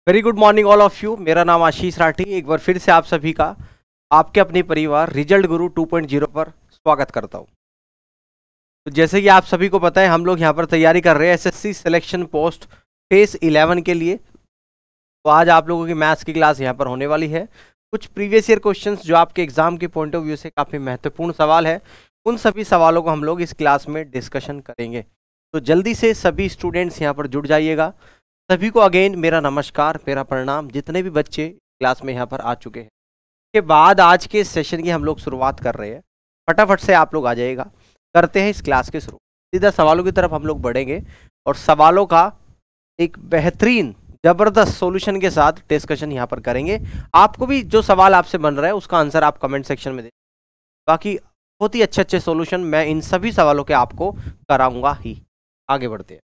Very good morning all of you. मेरा नाम आशीष राठी। एक बार फिर से आप सभी का आपके अपने परिवार रिजल्ट गुरु 2.0 पर स्वागत करता हूं। तो जैसे कि आप सभी को पता है, हम लोग यहां पर तैयारी कर रहे हैं एसएससी सिलेक्शन पोस्ट फेज 11 के लिए। तो आज आप लोगों की मैथ्स की क्लास यहां पर होने वाली है। कुछ प्रीवियस ईयर क्वेश्चंस जो आपके एग्जाम के पॉइंट ऑफ व्यू से काफ़ी महत्वपूर्ण सवाल है, उन सभी सवालों को हम लोग इस क्लास में डिस्कशन करेंगे। तो जल्दी से सभी स्टूडेंट्स यहाँ पर जुड़ जाइएगा। सभी को अगेन मेरा नमस्कार, मेरा प्रणाम। जितने भी बच्चे क्लास में यहाँ पर आ चुके हैं, के बाद आज के सेशन की हम लोग शुरुआत कर रहे हैं। फटाफट से आप लोग आ जाइएगा, करते हैं इस क्लास के शुरू। सीधा सवालों की तरफ हम लोग बढ़ेंगे और सवालों का एक बेहतरीन जबरदस्त सॉल्यूशन के साथ डिस्कशन यहाँ पर करेंगे। आपको भी जो सवाल आपसे बन रहा है उसका आंसर आप कमेंट सेक्शन में दें। बाकी बहुत ही अच्छे सॉल्यूशन मैं इन सभी सवालों के आपको कराऊंगा ही। आगे बढ़ते हैं।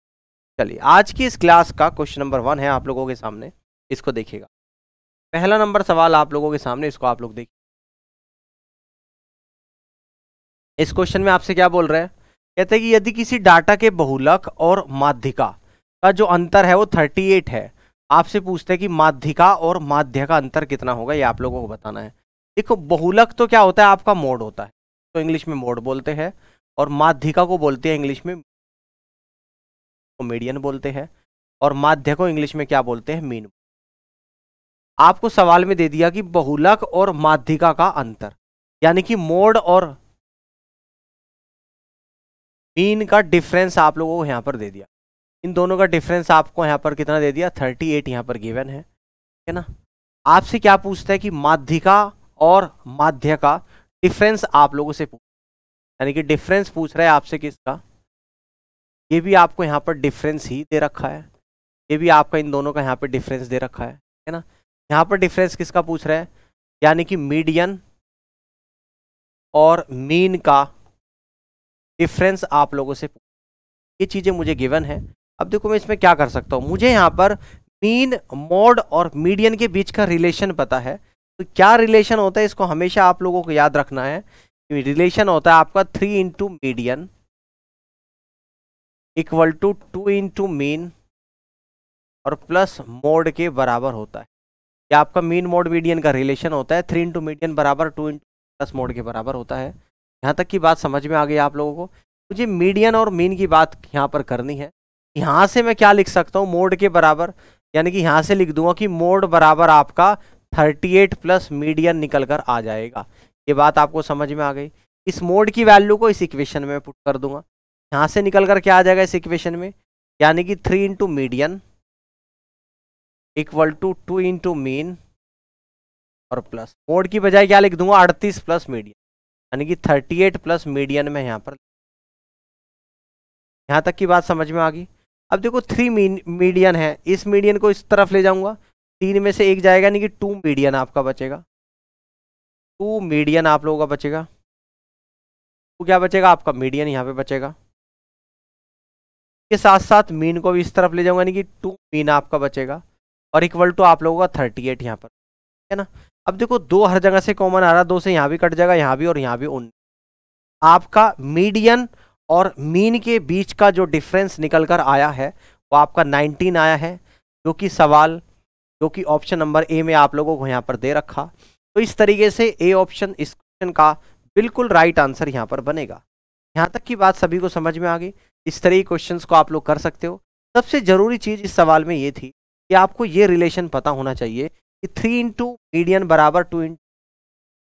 चलिए, आज की इस क्लास का क्वेश्चन नंबर 1 है आप लोगों के सामने। इसको देखिएगा। पहला नंबर सवाल आप लोगों के सामने, इसको आप लोग देखिए। इस क्वेश्चन में आपसे क्या बोल रहे हैं? कहते हैं कि यदि किसी डाटा के बहुलक और माध्यिका का जो अंतर है वो 38 है। आपसे पूछते हैं कि माध्यिका और माध्य का अंतर कितना होगा, ये आप लोगों को बताना है। देखो, बहुलक तो क्या होता है, आपका मोड होता है, तो इंग्लिश में मोड बोलते हैं। और माध्यिका को बोलते हैं इंग्लिश में मीडियन बोलते हैं। और माध्य को इंग्लिश में क्या बोलते हैं? मीन। आपको सवाल में दे दिया कि बहुलक और माध्यिका का अंतर, यानी कि मोड और मीन का डिफरेंस आप लोगों को यहां पर दे दिया। इन दोनों का डिफरेंस आपको यहां पर कितना दे दिया? 38 यहां पर गिवन है ना। आपसे क्या पूछता है कि माध्यिका और माध्य का डिफरेंस आप लोगों से पूछ, यानी कि डिफरेंस पूछ रहा है आपसे किसका? ये भी आपको यहाँ पर डिफरेंस ही दे रखा है, ये भी आपका इन दोनों का यहाँ पर डिफरेंस दे रखा है ना। यहाँ पर डिफरेंस किसका पूछ रहा है? यानी कि मीडियन और मीन का डिफरेंस आप लोगों से पूछ। ये चीजें मुझे गिवन है। अब देखो, मैं इसमें क्या कर सकता हूँ। मुझे यहाँ पर मीन, मोड और मीडियन के बीच का रिलेशन पता है। तो क्या रिलेशन होता है, इसको हमेशा आप लोगों को याद रखना है। रिलेशन होता है आपका 3 into median equal to 2 into mean और प्लस मोड के बराबर होता है। ये आपका मीन मोड मीडियन का रिलेशन होता है। 3 इंटू मीडियन बराबर 2 इंटू प्लस मोड के बराबर होता है। यहाँ तक की बात समझ में आ गई आप लोगों को? मुझे मीडियन और मीन की बात यहाँ पर करनी है। यहाँ से मैं क्या लिख सकता हूँ? मोड के बराबर, यानी कि यहाँ से लिख दूंगा कि मोड बराबर आपका 38 प्लस मीडियन निकल कर आ जाएगा। ये बात आपको समझ में आ गई? इस मोड की वैल्यू को इस इक्वेशन में पुट कर दूंगा। यहाँ से निकल कर क्या आ जाएगा इस इक्वेशन में? यानी कि 3 into median equal to 2 into mean और प्लस मोड की बजाय क्या लिख दूंगा? 38 प्लस मीडियन, यानी कि 38 प्लस मीडियन में यहाँ पर। यहाँ तक की बात समझ में आ गई? अब देखो, 3 मीडियन है, इस मीडियन को इस तरफ ले जाऊंगा, 3 में से 1 जाएगा, यानी कि 2 मीडियन आपका बचेगा। 2 मीडियन आप लोगों का बचेगा। तो क्या बचेगा? आपका मीडियन यहाँ पे बचेगा। के साथ साथ मीन को भी इस तरफ ले जाऊंगा, यानी कि 2 मीन आपका बचेगा और इक्वल टू आप लोगों का 38 यहाँ पर, है ना। अब देखो, 2 हर जगह से कॉमन आ रहा, 2 से यहाँ भी कट जाएगा, यहाँ भी और यहाँ भी 19। आपका मीडियन और मीन के बीच का जो डिफरेंस निकल कर आया है वो आपका 19 आया है, जो कि ऑप्शन नंबर ए में आप लोगों को यहाँ पर दे रखा। तो इस तरीके से ए ऑप्शन इस क्वेश्चन का बिल्कुल राइट आंसर यहाँ पर बनेगा। यहाँ तक की बात सभी को समझ में आ गई? इस तरह के क्वेश्चंस को आप लोग कर सकते हो। सबसे जरूरी चीज इस सवाल में ये थी कि आपको ये रिलेशन पता होना चाहिए कि 3 इंटू मीडियन बराबर 2 इंटू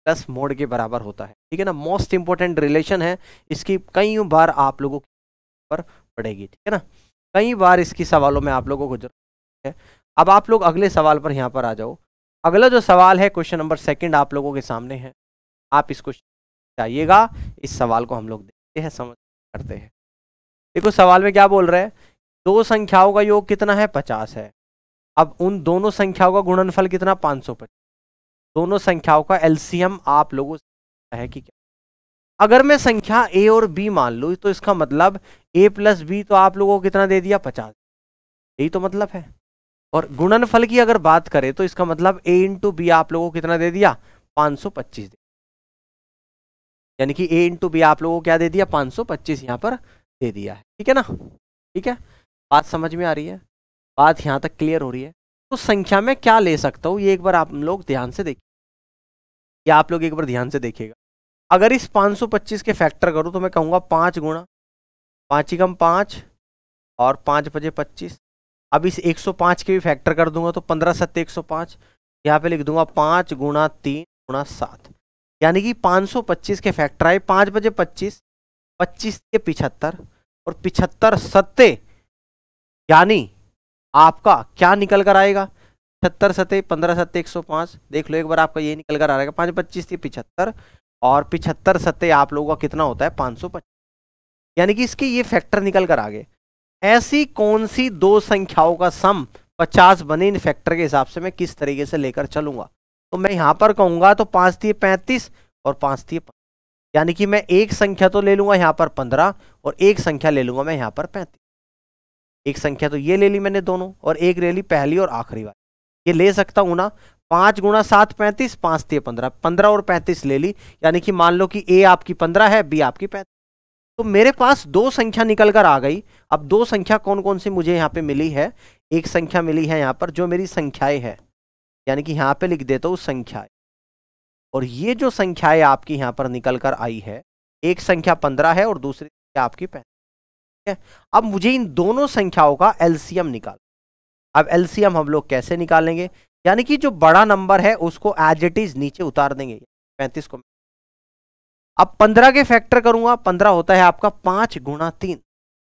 प्लस मोड के बराबर होता है। ठीक है ना, मोस्ट इंपोर्टेंट रिलेशन है। इसकी कई बार आप लोगों पर पड़ेगी, ठीक है ना, कई बार इसकी सवालों में आप लोगों को जरूरत है। अब आप लोग अगले सवाल पर यहाँ पर आ जाओ। अगला जो सवाल है क्वेश्चन नंबर 2 आप लोगों के सामने है। आप इस क्वेश्चन चाहिएगा, इस सवाल को हम लोग देखते हैं, समझ करते हैं। देखो, सवाल में क्या बोल रहे हैं? 2 संख्याओं का योग कितना है? 50 है। अब उन दोनों संख्याओं का गुणनफल कितना? 525। दोनों संख्याओं का एलसीएम आप लोगों से है कि क्या? अगर मैं संख्या ए और बी मान लूं तो इसका मतलब ए प्लस बी तो आप लोगों को कितना दे दिया? 50। यही तो मतलब है। और गुणनफल की अगर बात करें तो इसका मतलब ए इंटू बी आप लोगों को कितना दे दिया? 525 दे, यानी कि ए इंटू बी आप लोगों को क्या दे दिया? 525 यहाँ पर दे दिया है। ठीक है ना, ठीक है, बात समझ में आ रही है? बात यहाँ तक क्लियर हो रही है? तो संख्या में क्या ले सकता हूं, ये एक बार आप लोग ध्यान से देखिए, या आप लोग एक बार ध्यान से देखिएगा। अगर इस 525 के फैक्टर करूं तो मैं कहूंगा 5 गुणा 5 ही कम 5 और 5 बजे 25। अब इस 105 के भी फैक्टर कर दूंगा तो 15 सत्ते 105, यहाँ पे लिख दूंगा 5 गुणा 3 गुणा 7, यानी कि 525 के फैक्टर आए 5 बजे 25, 25 के 75 और 75 सत्ते, यानी आपका क्या निकल कर आएगा 76 सत्ते 15 सत्ते 105। देख लो एक बार, आपका ये निकल कर आ रहेगा 5 25 थी 75 और 75 सत्ते आप लोगों का कितना होता है 525, यानी कि इसके ये फैक्टर निकल कर आ गए। ऐसी कौन सी दो संख्याओं का सम 50 बने, इन फैक्टर के हिसाब से मैं किस तरीके से लेकर चलूंगा। तो मैं यहां पर कहूंगा तो 5 थी 35 और 5 थी 15, यानी कि मैं एक संख्या तो ले लूंगा यहां पर 15 और एक संख्या ले लूंगा मैं यहां पर 35। एक संख्या तो ये ले ली मैंने दोनों और एक ले ली पहली और आखिरी वाली, ये ले सकता हूं ना। 5 गुणा 7 35, 5 थी 15, 15 और 35 ले ली, यानी कि मान लो कि ए आपकी 15 है, बी आपकी 35। तो मेरे पास दो संख्या निकल कर आ गई। अब दो संख्या कौन कौन सी मुझे यहाँ पे मिली है, एक संख्या मिली है यहाँ पर जो मेरी संख्याएं है, यानी कि यहाँ पे लिख देता हूँ संख्याएं, और ये जो संख्याएं आपकी यहाँ पर निकल कर आई है, एक संख्या 15 है और दूसरी संख्या आपकी 35 है। अब मुझे इन दोनों संख्याओं का एलसीएम निकाल। अब एलसीएम हम लोग कैसे निकालेंगे, यानी कि जो बड़ा नंबर है उसको एज इट इज नीचे उतार देंगे, 35 को। अब 15 के फैक्टर करूंगा, 15 होता है आपका 5 गुणा 3,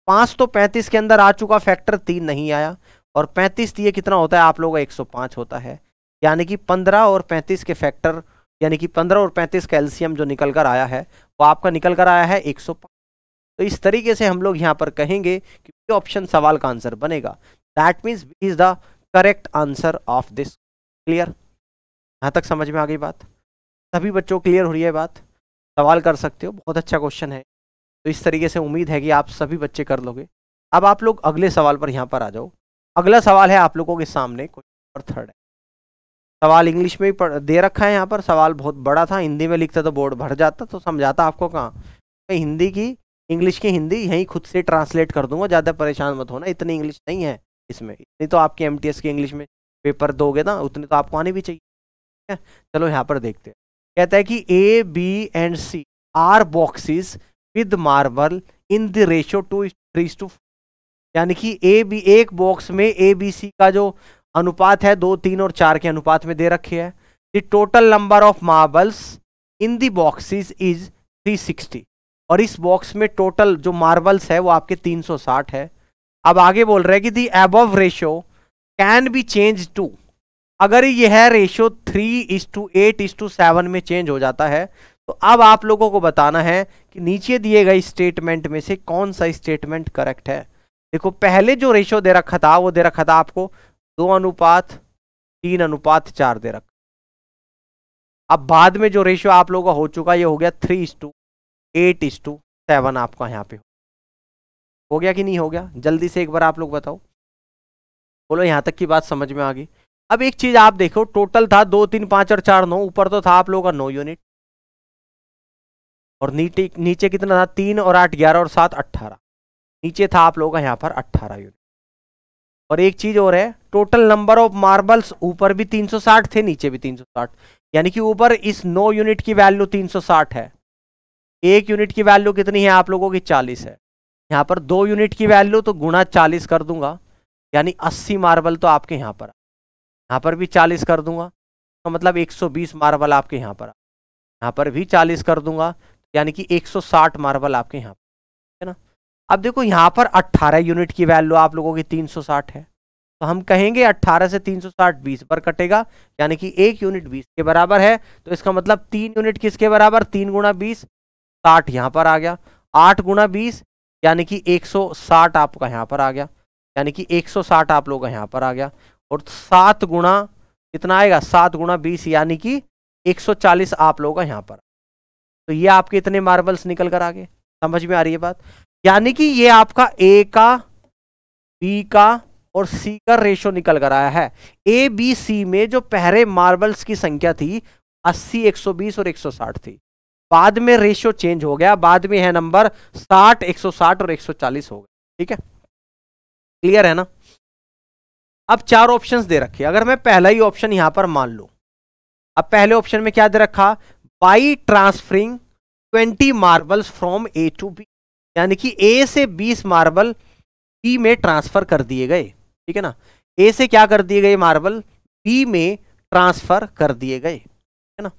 5 तो 35 के अंदर आ चुका, फैक्टर 3 नहीं आया, और 35 ये कितना होता है आप लोगों का 105 होता है, यानी कि 15 और 35 के फैक्टर, यानी कि 15 और 35 का एलसीएम जो निकल कर आया है वो आपका निकल कर आया है 105। तो इस तरीके से हम लोग यहाँ पर कहेंगे कि ऑप्शन सवाल का आंसर बनेगा। That means B is the correct answer of this. Clear, यहाँ तक समझ में आ गई बात? सभी बच्चों क्लियर हो रही है बात? सवाल कर सकते हो, बहुत अच्छा क्वेश्चन है। तो इस तरीके से उम्मीद है कि आप सभी बच्चे कर लोगे। अब आप लोग अगले सवाल पर यहाँ पर आ जाओ। अगला सवाल है आप लोगों के सामने, क्वेश्चन नंबर 3 है। सवाल इंग्लिश में भी दे रखा है यहाँ पर, सवाल बहुत बड़ा था, हिंदी में लिखता तो बोर्ड भर जाता, तो समझाता आपको कहाँ। मैं हिंदी की इंग्लिश की हिंदी यहीं खुद से ट्रांसलेट कर दूंगा, ज़्यादा परेशान मत होना, इतनी इंग्लिश नहीं है इसमें। इतनी तो आपकी एमटीएस की इंग्लिश में पेपर दोगे ना, उतनी तो आपको आनी भी चाहिए। ठीक है, चलो यहाँ पर देखते हैं। कहता है कि A B and C are boxes with marble in the ratio 2:3, यानी कि ए बी, एक बॉक्स में ए बी सी का जो अनुपात है 2, 3 और 4 के अनुपात में दे रखे है। The total number of marbles in the boxes is 360, और इस बॉक्स में टोटल जो मार्बल्स है वो आपके 360 है। अब आगे बोल रहे हैं कि the above ratio can be change to, अगर यह रेशियो 3:8:7 में चेंज हो जाता है, तो अब आप लोगों को बताना है कि नीचे दिए गए स्टेटमेंट में से कौन सा स्टेटमेंट करेक्ट है। देखो पहले जो रेशियो दे रखा था वो दे रखा था आपको 2:3:4 दे रखा। अब बाद में जो रेशियो आप लोगों का हो चुका ये हो गया 3:8:7 आपका यहाँ पे हो गया कि नहीं हो गया? जल्दी से एक बार आप लोग बताओ, बोलो यहां तक की बात समझ में आ गई। अब एक चीज आप देखो, टोटल था 2, 3, 5 और 4 9, ऊपर तो था आप लोगों का 9 यूनिट, और नीचे कितना था 3 और 8 11 और 7 18, नीचे था आप लोगों का यहाँ पर 18 यूनिट। और एक चीज और है, टोटल नंबर ऑफ मार्बल्स ऊपर भी 360 थे, नीचे भी 360, यानी कि ऊपर इस 9 यूनिट की वैल्यू 360 है, 1 यूनिट की वैल्यू कितनी है आप लोगों की 40 है, यहाँ पर 2 यूनिट की वैल्यू तो गुणा 40 कर दूंगा, यानी 80 मार्बल तो आपके यहाँ पर भी 40 कर दूंगा, तो मतलब 120 मार्बल आपके यहाँ पर भी 40 कर दूंगा, यानी कि 160 मार्बल आपके यहाँ पर है ना। अब देखो यहाँ पर 18 यूनिट की वैल्यू आप लोगों की 360 है, तो हम कहेंगे 18 से 360 20 पर कटेगा, यानी कि 1 यूनिट 20 के बराबर है, तो इसका मतलब 3 यूनिट किसके बराबर, 3 गुणा 20 60 यहाँ पर आ गया, 8 गुणा 20 यानी कि 160 आपका यहाँ पर आ गया, यानी कि 160 आप लोगों का यहाँ पर आ गया, और 7 गुणा कितना आएगा 7 गुणा 20 यानी कि 140 आप लोगों का यहाँ पर। तो ये आपके इतने मार्बल्स निकल कर आ गए, समझ में आ रही है बात? यानी कि ये आपका ए का, बी का और सी का रेशो निकल कर आया है। ए बी सी में जो पहले मार्बल्स की संख्या थी 80 120 और 160 थी, बाद में रेशियो चेंज हो गया, बाद में है नंबर 60 160 और 140 हो गया। ठीक है, क्लियर है ना? अब 4 ऑप्शंस दे रखे, अगर मैं पहला ही ऑप्शन यहां पर मान लूं, अब पहले ऑप्शन में क्या दे रखा, by transferring 20 marbles from A to B, यानी कि ए से 20 मार्बल बी में ट्रांसफर कर दिए गए, ठीक है ना। ए से क्या कर दिए गए मार्बल, बी में ट्रांसफर कर दिए गए, है ना।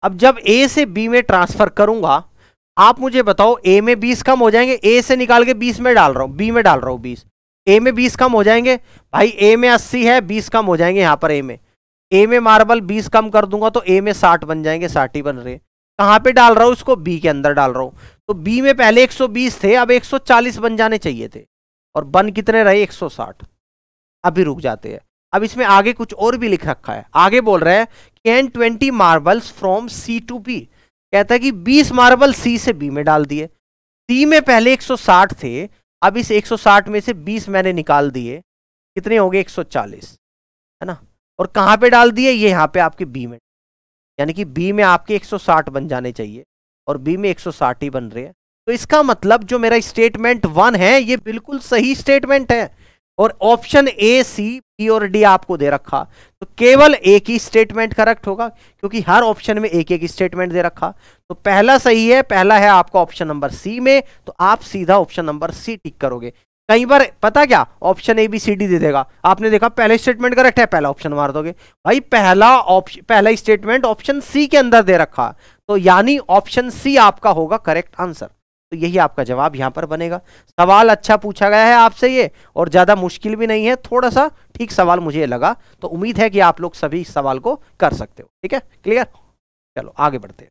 अब जब ए से बी में ट्रांसफर करूंगा, आप मुझे बताओ ए में 20 कम हो जाएंगे, ए से निकाल के 20 में डाल रहा हूं, बी में डाल रहा हूं 20, ए में 20 कम हो जाएंगे भाई, ए में 80 है, 20 कम हो जाएंगे यहां पर ए में मार्बल 20 कम कर दूंगा तो ए में 60 बन जाएंगे, 60 ही बन रहे। कहां पे डाल रहा हूं इसको, बी के अंदर डाल रहा हूं, तो बी में पहले 120 थे, अब 140 बन जाने चाहिए थे, और बन कितने रहे 160, अभी रुक जाते हैं। अब इसमें आगे कुछ और भी लिख रखा है, आगे बोल रहा है can 20 marbles from C to B, कहता है कि 20 मार्बल सी से बी में डाल दिए, सी में पहले 160 थे, अब इस 160 में से 20 मैंने निकाल दिए, कितने हो गए 140, है ना। और कहां पे डाल दिए, ये यहां पे आपके बी में, यानी कि बी में आपके 160 बन जाने चाहिए और बी में 160 ही बन रहे हैं। तो इसका मतलब जो मेरा स्टेटमेंट 1 है ये बिल्कुल सही स्टेटमेंट है, और ऑप्शन ए, सी, बी और डी आपको दे रखा, तो केवल एक ही स्टेटमेंट करेक्ट होगा, क्योंकि हर ऑप्शन में एक एक स्टेटमेंट दे रखा। तो पहला सही है, पहला है आपका ऑप्शन नंबर सी में, तो आप सीधा ऑप्शन नंबर सी टिक करोगे। कई बार पता क्या, option A B C D दे देगा, आपने देखा पहले स्टेटमेंट करेक्ट है, पहला ऑप्शन मार दोगे, भाई पहला स्टेटमेंट ऑप्शन सी के अंदर दे रखा, तो यानी ऑप्शन सी आपका होगा करेक्ट आंसर। तो यही आपका जवाब यहां पर बनेगा। सवाल अच्छा पूछा गया है आपसे ये, और ज्यादा मुश्किल भी नहीं है, थोड़ा सा ठीक सवाल मुझे लगा, तो उम्मीद है कि आप लोग सभी इस सवाल को कर सकते हो। ठीक है, क्लियर। चलो आगे बढ़ते हैं,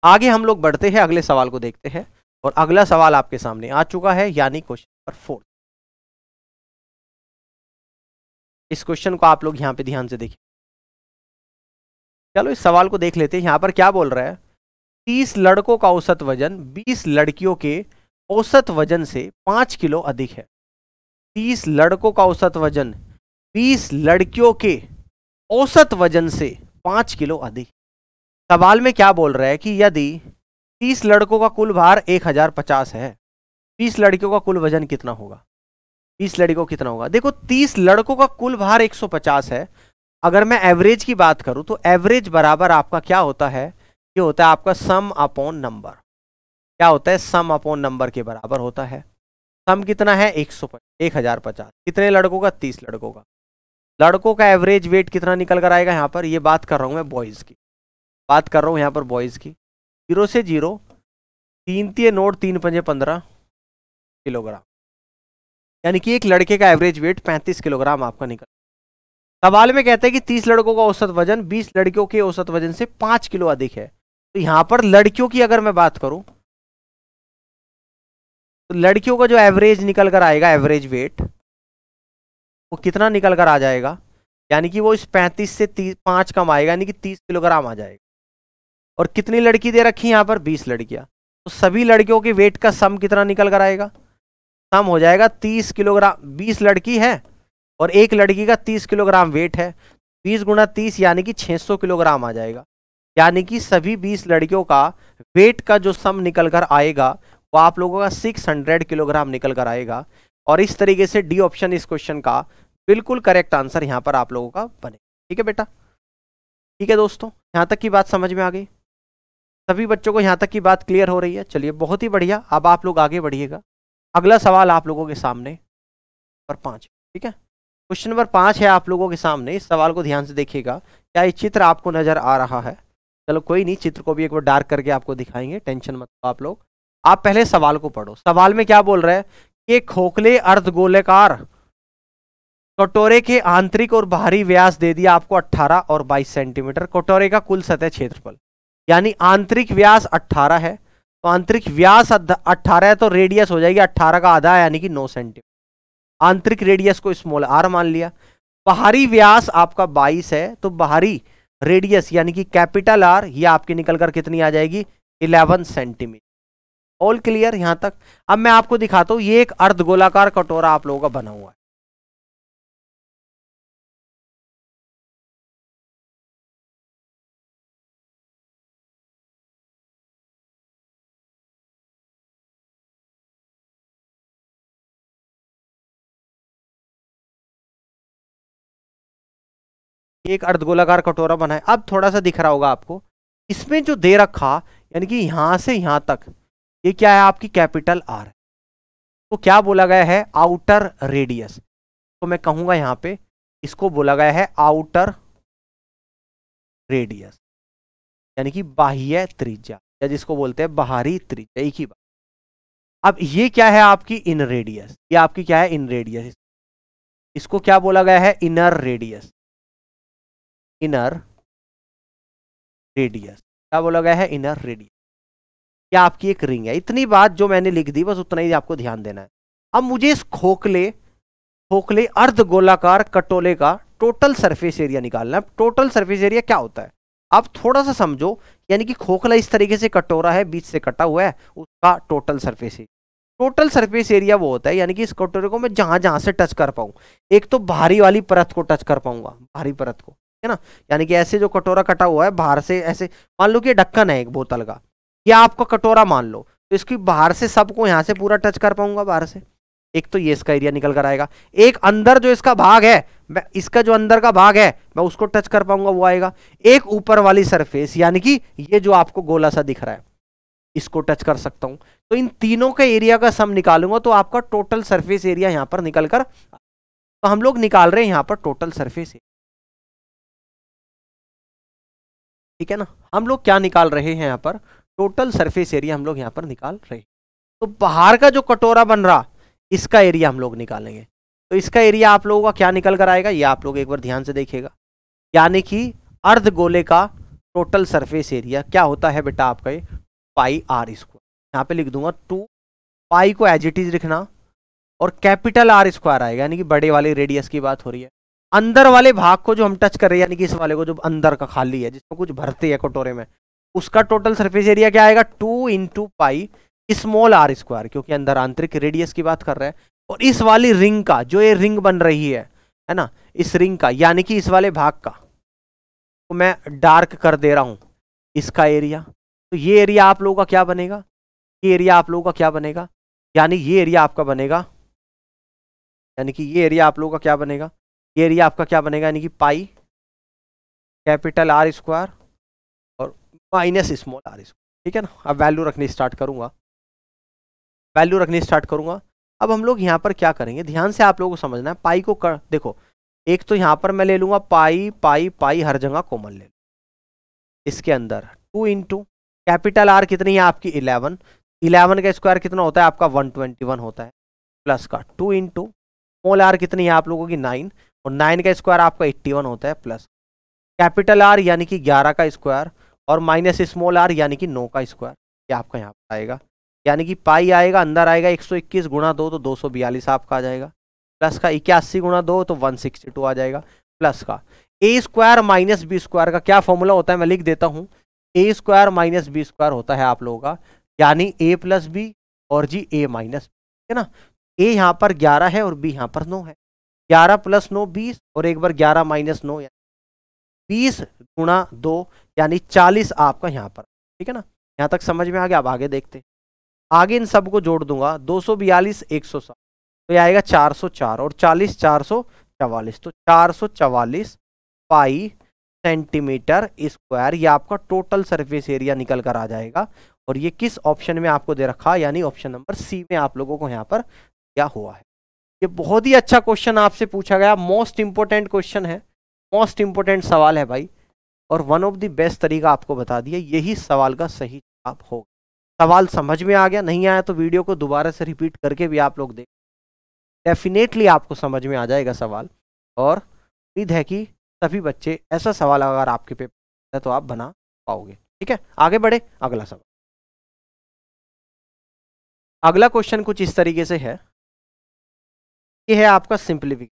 आगे हम लोग बढ़ते हैं, अगले सवाल को देखते हैं, और अगला सवाल आपके सामने आ चुका है, यानी क्वेश्चन नंबर 4। इस क्वेश्चन को आप लोग यहां पे ध्यान से देखिए। चलो इस सवाल को देख लेते हैं, यहां पर क्या बोल रहा है, 30 लड़कों का औसत वजन 20 लड़कियों के औसत वजन से 5 किलो अधिक है। 30 लड़कों का औसत वजन 20 लड़कियों के औसत वजन से 5 किलो अधिक। सवाल में क्या बोल रहा है कि यदि 30 लड़कों का कुल भार 1050 है, 20 लड़कियों का कुल वजन कितना होगा, 20 लड़कियों कितना होगा। देखो 30 लड़कों का कुल भार 150 है, अगर मैं एवरेज की बात करूं तो एवरेज बराबर आपका क्या होता है, ये होता है आपका सम अपॉन नंबर, क्या होता है, सम अपॉन नंबर के बराबर होता है। सम कितना है 1050, कितने लड़कों का, 30 लड़कों का, लड़कों का एवरेज वेट कितना निकल कर आएगा, यहां पर ये बात कर रहा हूं मैं बॉयज की, बात कर रहा हूं यहां पर बॉयज की, 0 से 0, 3 तिये नोट 3 पंजे 15 किलोग्राम, यानी कि एक लड़के का एवरेज वेट 35 किलोग्राम आपका निकल। सवाल में कहते हैं कि 30 लड़कों का औसत वजन 20 लड़कियों के औसत वजन से 5 किलो अधिक है। तो यहां पर लड़कियों की अगर मैं बात करूं, तो लड़कियों का जो एवरेज निकल कर आएगा, एवरेज वेट वो कितना निकल कर आ जाएगा, यानी कि वो इस 35 से 5 कम आएगा, यानी कि 30 किलोग्राम आ जाएगा। और कितनी लड़की दे रखी है यहां पर, 20 लड़कियां, तो सभी लड़कियों के वेट का सम कितना निकल कर आएगा, सम हो जाएगा 30 किलोग्राम, 20 लड़की है और एक लड़की का 30 किलोग्राम वेट है, 20 गुणा 30 यानी कि 600 किलोग्राम आ जाएगा, यानी कि सभी 20 लड़कियों का वेट का जो सम निकल कर आएगा वो आप लोगों का 600 किलोग्राम निकल कर आएगा। और इस तरीके से डी ऑप्शन इस क्वेश्चन का बिल्कुल करेक्ट आंसर यहां पर आप लोगों का बने। ठीक है बेटा, ठीक है दोस्तों, यहां तक की बात समझ में आ गई, सभी बच्चों को यहां तक की बात क्लियर हो रही है। चलिए बहुत ही बढ़िया, अब आप लोग आगे बढ़िएगा। अगला सवाल आप लोगों के सामने नंबर 5, ठीक है, क्वेश्चन नंबर 5 है आप लोगों के सामने। इस सवाल को ध्यान से देखिएगा, क्या ये चित्र आपको नजर आ रहा है, चलो कोई नहीं, चित्र को भी एक बार डार्क करके आपको दिखाएंगे, टेंशन मत लो आप लोग। आप पहले सवाल को पढ़ो, सवाल में क्या बोल रहा है कि खोखले अर्धगोलाकार कटोरे के आंतरिक और बाहरी व्यास दे दिया आपको 18 और 22 सेंटीमीटर, कटोरे का कुल सतह क्षेत्रफल, यानी आंतरिक व्यास 18 है, तो आंतरिक व्यास 18 है, तो रेडियस हो जाएगी 18 का आधा, यानी कि 9 सेंटीमीटर, आंतरिक रेडियस को स्मॉल आर मान लिया। बाहरी व्यास आपका 22 है, तो बाहरी रेडियस यानी कि कैपिटल आर, ये आपकी निकलकर कितनी आ जाएगी, 11 सेंटीमीटर। ऑल क्लियर यहां तक। अब मैं आपको दिखाता हूं, ये एक अर्धगोलाकार कटोरा आप लोगों का बना हुआ है, एक अर्धगोलाकार कटोरा बना है। अब थोड़ा सा दिख रहा होगा आपको, इसमें जो दे रखा यानी कि यहां से यहां तक, ये क्या है आपकी कैपिटल आर, तो क्या बोला गया है आउटर रेडियस, तो मैं कहूंगा यहां पे इसको बोला गया है आउटर रेडियस, यानी कि बाह्य त्रिज्या, या जिसको बोलते हैं बाहरी त्रिज्या, एक ही बात। अब ये क्या है आपकी इन रेडियस, ये आपकी क्या है इन रेडियस, इसको क्या बोला गया है इनर रेडियस, इनर रेडियस क्या बोला गया है इनर रेडियस। क्या आपकी एक रिंग है। इतनी बात जो मैंने लिख दी बस उतना ही आपको ध्यान देना है। अब मुझे इस खोखले खोखले अर्धगोलाकार कटोले का टोटल सरफेस एरिया निकालना है। टोटल सरफेस एरिया क्या होता है आप थोड़ा सा समझो, यानी कि खोखला इस तरीके से कटोरा है, बीच से कटा हुआ है, उसका total surface area. Total surface area वो होता है यानी कि इस कटोरे को मैं जहां जहां से टच कर पाऊं, एक तो बाहरी वाली परत को टच कर पाऊंगा, बाहरी परत को, है ना, यानी कि ऐसे जो कटोरा कटा हुआ है बाहर से ऐसे, मान लो कि ये ढक्कन है एक बोतल का, या आपका कटोरा मान लो, तो इसकी बाहर से सबको यहां से पूरा टच कर पाऊंगा बाहर से, एक तो ये इसका एरिया निकल कर आएगा। एक अंदर जो इसका भाग है, मैं इसका जो अंदर का भाग है मैं उसको टच कर पाऊंगा, वो आएगा। एक ऊपर वाली सरफेस यानी कि ये जो आपको गोला सा दिख रहा है इसको टच कर सकता हूं, तो इन तीनों के एरिया का सम निकालूंगा तो आपका टोटल सरफेस एरिया यहां पर निकल कर, तो हम लोग निकाल रहे हैं यहां पर टोटल सरफेस एरिया, ठीक है ना। हम लोग क्या निकाल रहे हैं यहां पर टोटल सरफेस एरिया हम लोग यहां पर निकाल रहे हैं। तो बाहर का जो कटोरा बन रहा इसका एरिया हम लोग निकालेंगे, तो इसका एरिया आप लोगों का क्या निकल कर आएगा, ये आप लोग एक बार ध्यान से देखिएगा, यानी कि अर्ध गोले का टोटल सरफेस एरिया क्या होता है बेटा आपका ये पाई आर स्क्वायर, यहाँ पे लिख दूंगा 2 पाई को एज इट इज लिखना, और कैपिटल आर स्क्वायर आएगा, यानी कि बड़े वाले रेडियस की बात हो रही है। अंदर वाले भाग को जो हम टच कर रहे हैं, यानी कि इस वाले को जो अंदर का खाली है जिसमें कुछ भरते हैं कटोरे में, उसका टोटल सरफेस एरिया क्या आएगा 2 into pi small r square, क्योंकि अंदर आंतरिक रेडियस की बात कर रहे हैं। और इस वाली रिंग का जो ये रिंग बन रही है ना, इस रिंग का यानी कि इस वाले भाग का तो मैं डार्क कर दे रहा हूं इसका एरिया, तो ये एरिया आप लोगों का क्या बनेगा, ये एरिया आप लोगों का क्या बनेगा, यानी ये एरिया आपका बनेगा, यानी कि ये एरिया आप लोगों का क्या बनेगा, ये एरिया आपका क्या बनेगा, यानी कि पाई कैपिटल आर स्क्वायर और माइनस स्मॉल आर स्क्वायर, ठीक है ना। अब वैल्यू रखनी स्टार्ट करूंगा, वैल्यू रखनी स्टार्ट करूंगा। अब हम लोग यहाँ पर क्या करेंगे, ध्यान से आप लोगों को समझना है, पाई को कर देखो, एक तो यहाँ पर मैं ले लूंगा पाई पाई पाई, हर जगह कॉमन ले, इसके अंदर 2 इंटू कैपिटल आर कितनी है आपकी 11, 11 का स्क्वायर कितना होता है आपका 121 होता है, प्लस का 2 इंटू स्मॉल आर कितनी है आप लोगों की 9, और 9 का स्क्वायर आपका 81 होता है, प्लस कैपिटल आर यानी कि 11 का स्क्वायर और माइनस स्मॉल आर यानी कि 9 का स्क्वायर, ये आपका यहाँ पर आएगा, यानी कि पाई आएगा अंदर आएगा 121 गुणा 2 तो 242 आपका आ जाएगा, प्लस का 81 गुणा 2 तो 162 आ जाएगा, प्लस का ए स्क्वायर माइनस बी स्क्वायर का क्या फॉर्मूला होता है मैं लिख देता हूं, ए स्क्वायर माइनस बी स्क्वायर होता है आप लोगों का, यानी ए प्लस बी और जी ए माइनस, है ना। ए यहाँ पर 11 है और बी यहाँ पर 9 है, 11 प्लस 9 20, और एक बार 11 माइनस 9 20 गुणा 2 यानी 40 आपका यहाँ पर, ठीक है ना। यहाँ तक समझ में आ गया। अब आगे देखते हैं, आगे इन सबको जोड़ दूंगा 242 160 तो ये आएगा 404 और 40 444, तो 444 पाई सेंटीमीटर स्क्वायर, ये आपका टोटल सरफेस एरिया निकल कर आ जाएगा। और ये किस ऑप्शन में आपको दे रखा, यानी ऑप्शन नंबर सी में आप लोगों को यहाँ पर क्या हुआ है। ये बहुत ही अच्छा क्वेश्चन आपसे पूछा गया, मोस्ट इंपोर्टेंट क्वेश्चन है, मोस्ट इंपोर्टेंट सवाल है भाई, और वन ऑफ द बेस्ट तरीका आपको बता दिया, यही सवाल का सही जवाब होगा। सवाल समझ में आ गया, नहीं आया तो वीडियो को दोबारा से रिपीट करके भी आप लोग देख, डेफिनेटली आपको समझ में आ जाएगा सवाल। और उम्मीद है कि सभी बच्चे ऐसा सवाल अगर आपके पेपर है तो आप बना पाओगे, ठीक है। आगे बढ़े, अगला सवाल, अगला क्वेश्चन कुछ इस तरीके से है, ये है आपका सिंप्लीफिकेशन,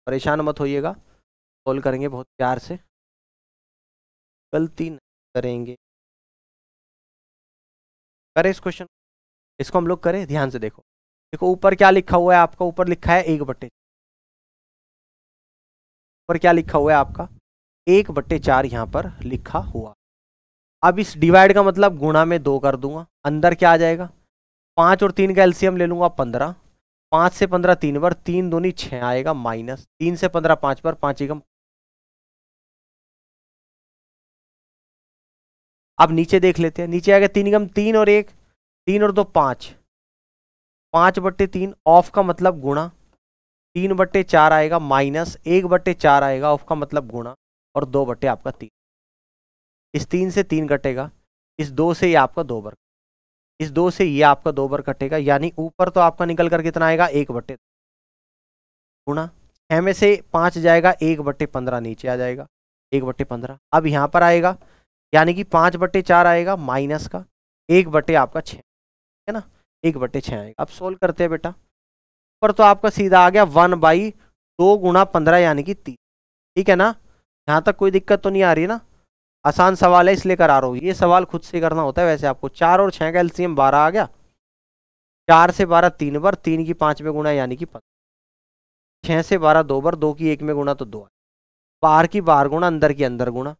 परेशान मत होइएगा, सोल्व करेंगे बहुत प्यार से, गलती नहीं करेंगे, करें इस क्वेश्चन, इसको हम लोग करें, ध्यान से देखो, देखो ऊपर क्या लिखा हुआ है आपका, ऊपर लिखा है 1/4, ऊपर क्या लिखा हुआ है आपका 1/4 यहाँ पर लिखा हुआ। अब इस डिवाइड का मतलब गुणा में 2 कर दूंगा, अंदर क्या आ जाएगा 5 और 3 का एलसीएम ले लूंगा 15, 5 से 15 3 बार, 3 दूनी 6 आएगा, माइनस 3 से 15 5 बार, 5 एकम अब नीचे देख लेते हैं, नीचे आएगा 3 गम 3 और 1, 3 और 2 5, 5/3 ऑफ का मतलब गुणा, 3/4 आएगा माइनस 1/4 आएगा ऑफ का मतलब गुणा, और 2 बट्टे आपका 3। इस 3 से 3 कटेगा, इस 2 से ये आपका 2 बार, इस 2 से ये आपका 2 बार कटेगा, यानी ऊपर तो आपका निकल कर कितना आएगा 1/, गुणा 6 में से 5 जाएगा 1/15 नीचे आ जाएगा 1/15। अब यहाँ पर आएगा यानी कि 5/4 आएगा माइनस का 1/ आपका 6 है ना, 1/6 आएगा। अब सोल्व करते हैं बेटा, ऊपर तो आपका सीधा आ गया 1/2 गुणा 15 यानी कि 3, ठीक है ना, यहाँ तक कोई दिक्कत तो नहीं आ रही है ना, आसान सवाल है इसलिए करा रहा हूँ, ये सवाल खुद से करना होता है वैसे आपको। 4 और 6 का एलसीएम 12 आ गया, 4 से 12 3 बार, 3 की 5 में गुणा यानी कि 15, 6 से 12 2 बार, 2 की 1 में गुणा तो 2, बाहर की बाहर गुणा, अंदर की अंदर गुणा,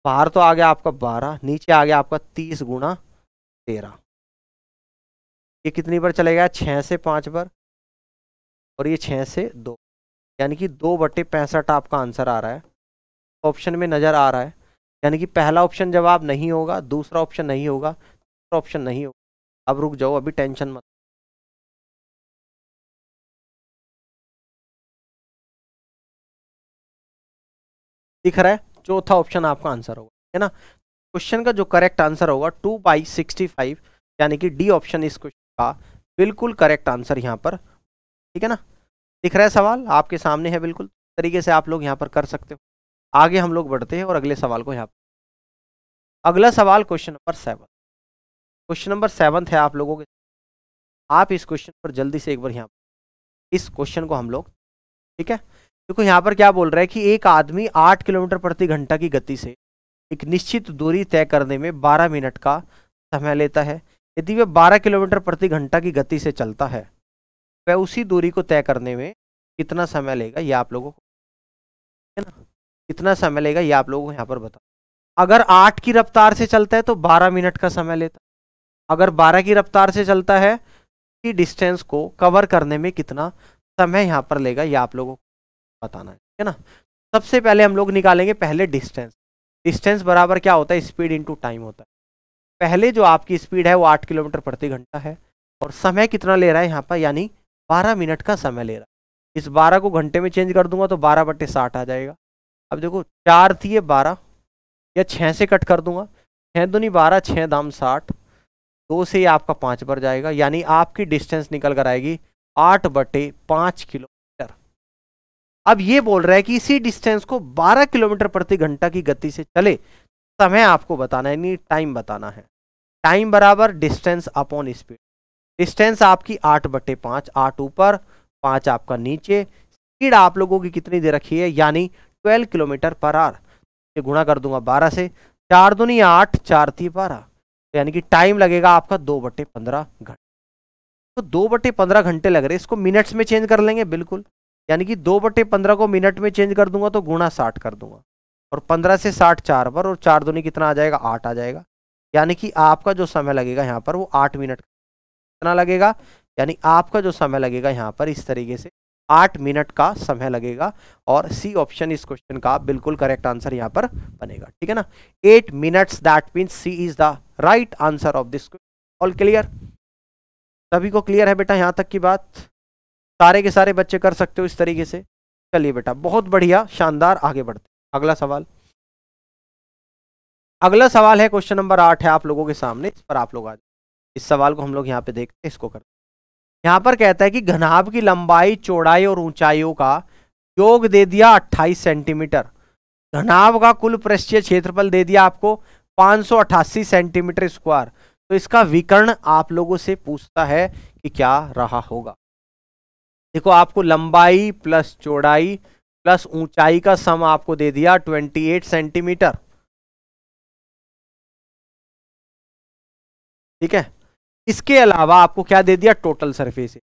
बाहर तो आ गया आपका 12, नीचे आ गया आपका 30 गुणा 13, ये कितनी बार चलेगा 6 से 5 बार, और ये 6 से 2, यानी कि 2/65 आपका आंसर आ रहा है, ऑप्शन में नजर आ रहा है। यानी कि पहला ऑप्शन जवाब नहीं होगा, दूसरा ऑप्शन नहीं होगा, तीसरा ऑप्शन नहीं होगा। अब रुक जाओ, अभी टेंशन मत, दिख रहा है, चौथा ऑप्शन आपका आंसर होगा, है ना। क्वेश्चन का जो करेक्ट आंसर होगा 2/65, यानी कि डी ऑप्शन इस क्वेश्चन का बिल्कुल करेक्ट आंसर यहाँ पर, ठीक है ना। दिख रहा है सवाल आपके सामने है, बिल्कुल तरीके से आप लोग यहाँ पर कर सकते हो। आगे हम लोग बढ़ते हैं और अगले सवाल को यहाँ पर, अगला सवाल क्वेश्चन नंबर 7, क्वेश्चन नंबर 7 है आप लोगों के, आप इस क्वेश्चन पर जल्दी से एक बार यहाँ इस क्वेश्चन को हम लोग, ठीक है, देखो यहाँ पर क्या बोल रहा है कि एक आदमी 8 किलोमीटर प्रति घंटा की गति से एक निश्चित दूरी तय करने में 12 मिनट का समय लेता है। यदि वह 12 किलोमीटर प्रति घंटा की गति से चलता है, वह उसी दूरी को तय करने में कितना समय लेगा, ये आप लोगों को, है ना, कितना समय लेगा ये आप लोगों को यहाँ पर बता। अगर 8 की रफ्तार से चलता है तो 12 मिनट का समय लेता है, अगर 12 की रफ्तार से चलता है कि डिस्टेंस को कवर करने में कितना समय यहाँ पर लेगा, ये आप लोगों को बताना है ना। सबसे पहले हम लोग निकालेंगे पहले डिस्टेंस, डिस्टेंस बराबर क्या होता है, स्पीड इनटू टाइम होता है। पहले जो आपकी स्पीड है वो 8 किलोमीटर प्रति घंटा है, और समय कितना ले रहा है यहाँ पर, यानी 12 मिनट का समय ले रहा है। इस 12 को घंटे में चेंज कर दूंगा तो 12/60 आ जाएगा। अब देखो 4 थी ये 12, या 6 से कट कर दूंगा, 6 दूनी 12, 6 दाम 60, 2 से ये आपका 5 बढ़ जाएगा, यानी आपकी डिस्टेंस निकल कर आएगी 8/5 किलोमीटर। अब ये बोल रहा है कि इसी डिस्टेंस को 12 किलोमीटर प्रति घंटा की गति से चले, समय आपको बताना है, यानी टाइम बताना है। टाइम बराबर डिस्टेंस अपॉन स्पीड, डिस्टेंस आपकी 8/5, 8 ऊपर 5 आपका नीचे, स्पीड आप लोगों की कितनी दे रखी है, यानी 12 किलोमीटर पर आवर, ये गुणा कर दूंगा 12 से, 4 दूनी 8, 4 थी 12, यानी कि टाइम लगेगा आपका 2/15 घंटे। तो 2/15 घंटे लग रहे, इसको मिनट्स में चेंज कर लेंगे बिल्कुल, यानी कि 2/15 को मिनट में चेंज कर दूंगा तो गुणा 60 कर दूंगा, और 15 से 60 4 पर, और 4 दूनी कितना आ जाएगा 8 आ जाएगा, यानी कि आपका जो समय लगेगा यहाँ पर वो 8 मिनट कितना लगेगा, यानी आपका जो समय लगेगा यहाँ पर इस तरीके से 8 मिनट का समय लगेगा, और सी ऑप्शन इस क्वेश्चन का बिल्कुल करेक्ट आंसर यहाँ पर बनेगा, ठीक है ना। 8 minutes, that means C is the right answer of this question. All clear, सभी को क्लियर है बेटा यहाँ तक की बात, सारे के सारे बच्चे कर सकते हो इस तरीके से। चलिए बेटा बहुत बढ़िया, शानदार, आगे बढ़ते अगला सवाल। अगला सवाल है क्वेश्चन नंबर 8 है आप लोगों के सामने, इस पर आप लोग आ जाए, इस सवाल को हम लोग यहाँ पे देखते हैं, इसको करते हैं। यहाँ पर कहता है कि घनाभ की लंबाई, चौड़ाई और ऊंचाइयों का योग दे दिया 28 सेंटीमीटर, घनाभ का कुल पृष्ठीय क्षेत्रफल दे दिया आपको 588 सेंटीमीटर स्क्वायर, तो इसका विकर्ण आप लोगों से पूछता है कि क्या रहा होगा। देखो आपको लंबाई प्लस चौड़ाई प्लस ऊंचाई का सम आपको दे दिया 28 सेंटीमीटर, ठीक है। इसके अलावा आपको क्या दे दिया, टोटल सरफेस एरिया,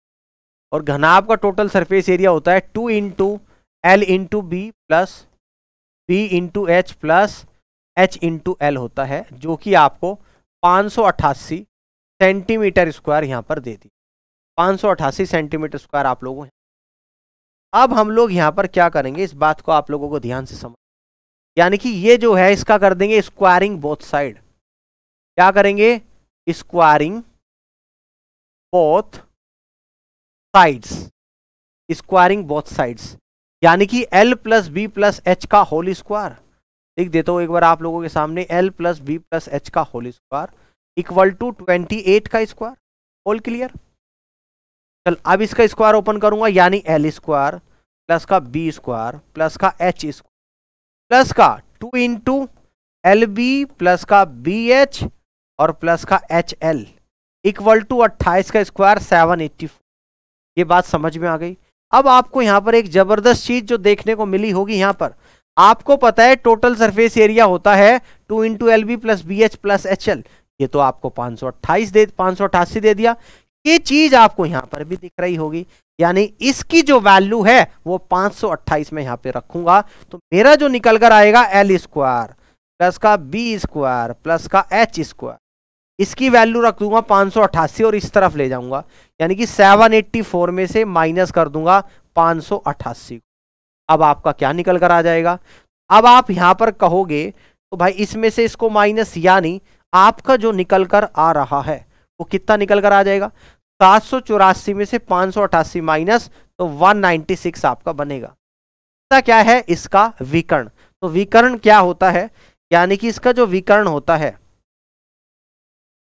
और घनाभ का टोटल सरफेस एरिया होता है 2 × L × B plus B × H plus H × L होता है, जो कि आपको 588 सेंटीमीटर स्क्वायर यहां पर दे दी, 588 सेंटीमीटर स्क्वायर आप लोगों हैं। अब हम लोग यहां पर क्या करेंगे, इस बात को आप लोगों को ध्यान से समझ, यानी कि ये जो है इसका कर देंगे स्क्वायरिंग बोथ साइड, क्या करेंगे, squaring both sides, squaring both sides, यानी कि l plus B plus H का होल स्क्वायर। लिख देता हूं एक बार आप लोगों के सामने, l plus B plus H का होल स्क्वायर इक्वल टू 28 का स्क्वायर। Whole clear. चल अब इसका स्क्वायर ओपन करूंगा, यानी एल स्क्वायर प्लस का बी स्क्वायर प्लस का एच स्क्वायर प्लस का 2 इंटू एल बी प्लस का बी एच और प्लस का एच एल इक्वल टू 28 का स्क्वायर 784। ये बात समझ में आ गई। अब आपको यहां पर एक जबरदस्त चीज जो देखने को मिली होगी, यहां पर आपको पता है टोटल सरफेस एरिया होता है 2 into L B plus B H plus H L, ये तो आपको 588 दे दिया। ये चीज आपको यहां पर भी दिख रही होगी, यानी इसकी जो वैल्यू है वो 528 में यहां पे रखूंगा, तो मेरा जो निकल कर आएगा एल स्क्वायर प्लस का बी स्क्वायर प्लस का एच स्क्वायर, इसकी वैल्यू रख दूंगा 588 और इस तरफ ले जाऊंगा, यानी कि 784 में से माइनस कर दूंगा 588। अब आपका क्या निकल कर आ जाएगा, अब आप यहां पर कहोगे तो भाई इसमें से इसको माइनस, यानी आपका जो निकल कर आ रहा है वो कितना निकल कर आ जाएगा, 784 में से 588 माइनस, तो 196 आपका बनेगा। इसका क्या है, इसका विकर्ण। तो विकर्ण क्या होता है, यानी कि इसका जो विकर्ण होता है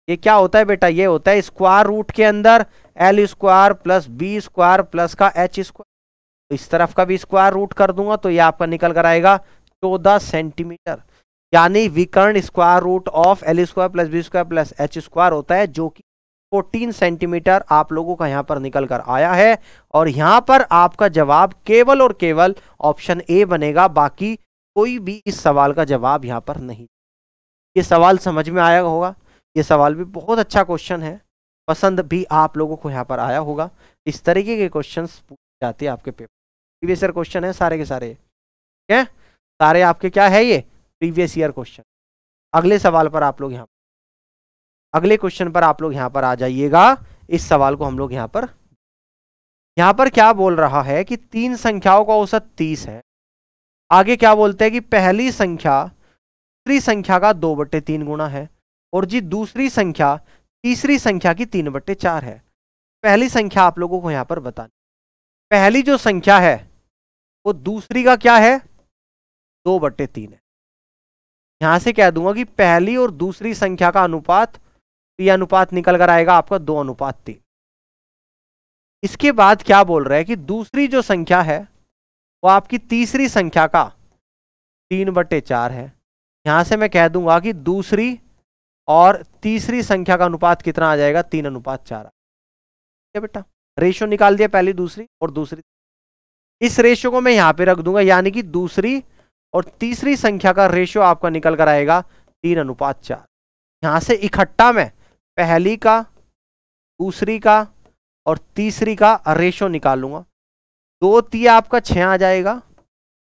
ये क्या होता है बेटा, ये होता है स्क्वायर रूट के अंदर L square plus B square plus का एच स्क्वायर, तो इस तरफ का भी स्क्वायर रूट कर दूंगा तो ये आपका निकल कर आएगा 14 सेंटीमीटर, यानी विकर्ण square root of L square plus B square plus H square होता है, जो कि 14 सेंटीमीटर आप लोगों का यहां पर निकल कर आया है। और यहां पर आपका जवाब केवल और केवल ऑप्शन ए बनेगा, बाकी कोई भी इस सवाल का जवाब यहां पर नहीं। ये सवाल समझ में आया होगा, ये सवाल भी बहुत अच्छा क्वेश्चन है, पसंद भी आप लोगों को यहां पर आया होगा। इस तरीके के क्वेश्चंस पूछे जाते हैं आपके पेपर, प्रीवियस ईयर क्वेश्चन है सारे के सारे, ठीक है, सारे आपके क्या है, ये प्रीवियस ईयर क्वेश्चन। अगले सवाल पर आप लोग अगले क्वेश्चन पर आप लोग यहां पर आ जाइएगा। इस सवाल को हम लोग यहां पर क्या बोल रहा है कि 3 संख्याओं का औसत 30 है। आगे क्या बोलते हैं कि पहली संख्या दूसरी संख्या का 2/3 गुना है, और जी दूसरी संख्या तीसरी संख्या की 3/4 है। पहली संख्या आप लोगों को यहां पर बतानी, पहली जो संख्या है वो दूसरी का क्या है, 2/3 है। यहां से कह दूंगा कि पहली और दूसरी संख्या का अनुपात, ये अनुपात निकल कर आएगा आपका 2:3। इसके बाद क्या बोल रहा है कि दूसरी जो संख्या है वो आपकी तीसरी संख्या का 3/4 है। यहां से मैं कह दूंगा कि दूसरी और तीसरी संख्या का अनुपात कितना आ जाएगा, 3:4। क्या बेटा, रेशियो निकाल दिया पहली दूसरी और दूसरी, इस रेशियो को मैं यहां पे रख दूंगा, यानी कि दूसरी और तीसरी संख्या का रेशियो आपका निकल कर आएगा 3:4। यहां से इकट्ठा में पहली का, दूसरी का और तीसरी का रेशियो निकाल लूंगा। 2 तिया आपका 6 आ जाएगा,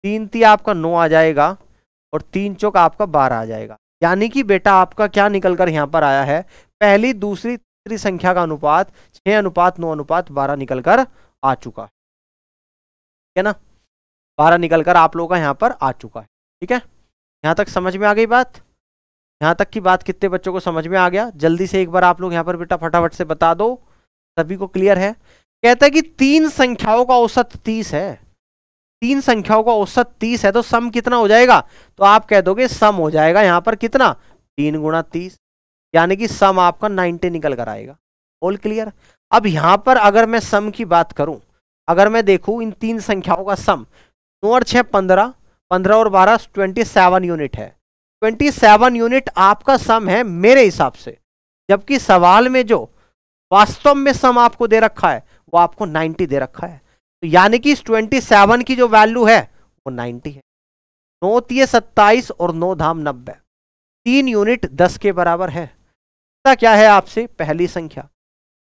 3 तिया आपका 9 आ जाएगा और 3 चौक आपका 12 आ जाएगा। यानी कि बेटा आपका क्या निकल कर यहां पर आया है, पहली दूसरी तीसरी संख्या का अनुपात 6:9:12 निकल कर आ चुका है ना, 12 निकल कर आप लोगों का यहां पर आ चुका है। ठीक है, यहां तक समझ में आ गई बात, यहां तक की बात कितने बच्चों को समझ में आ गया, जल्दी से एक बार आप लोग यहां पर बेटा फटाफट से बता दो, सभी को क्लियर है। कहता है कि 3 संख्याओं का औसत 30 है, 3 संख्याओं का औसत 30 है, तो सम कितना हो जाएगा, तो आप कह दोगे सम हो जाएगा यहां पर कितना, 3 गुणा 30, यानी कि सम आपका 90 निकल कर आएगा। All clear. अब यहां पर अगर मैं सम की बात करूं, अगर मैं देखूं इन 3 संख्याओं का सम, 9 और 6 15, 15 और 12 27 यूनिट है, 27 यूनिट आपका सम है मेरे हिसाब से, जबकि सवाल में जो वास्तव में सम आपको दे रखा है वो आपको 90 दे रखा है, तो यानी कि इस 27 की जो वैल्यू है वो 90 है। 9 तिये 27 और 9 धाम 90, 3 यूनिट 10 के बराबर है। क्या है आपसे पहली संख्या,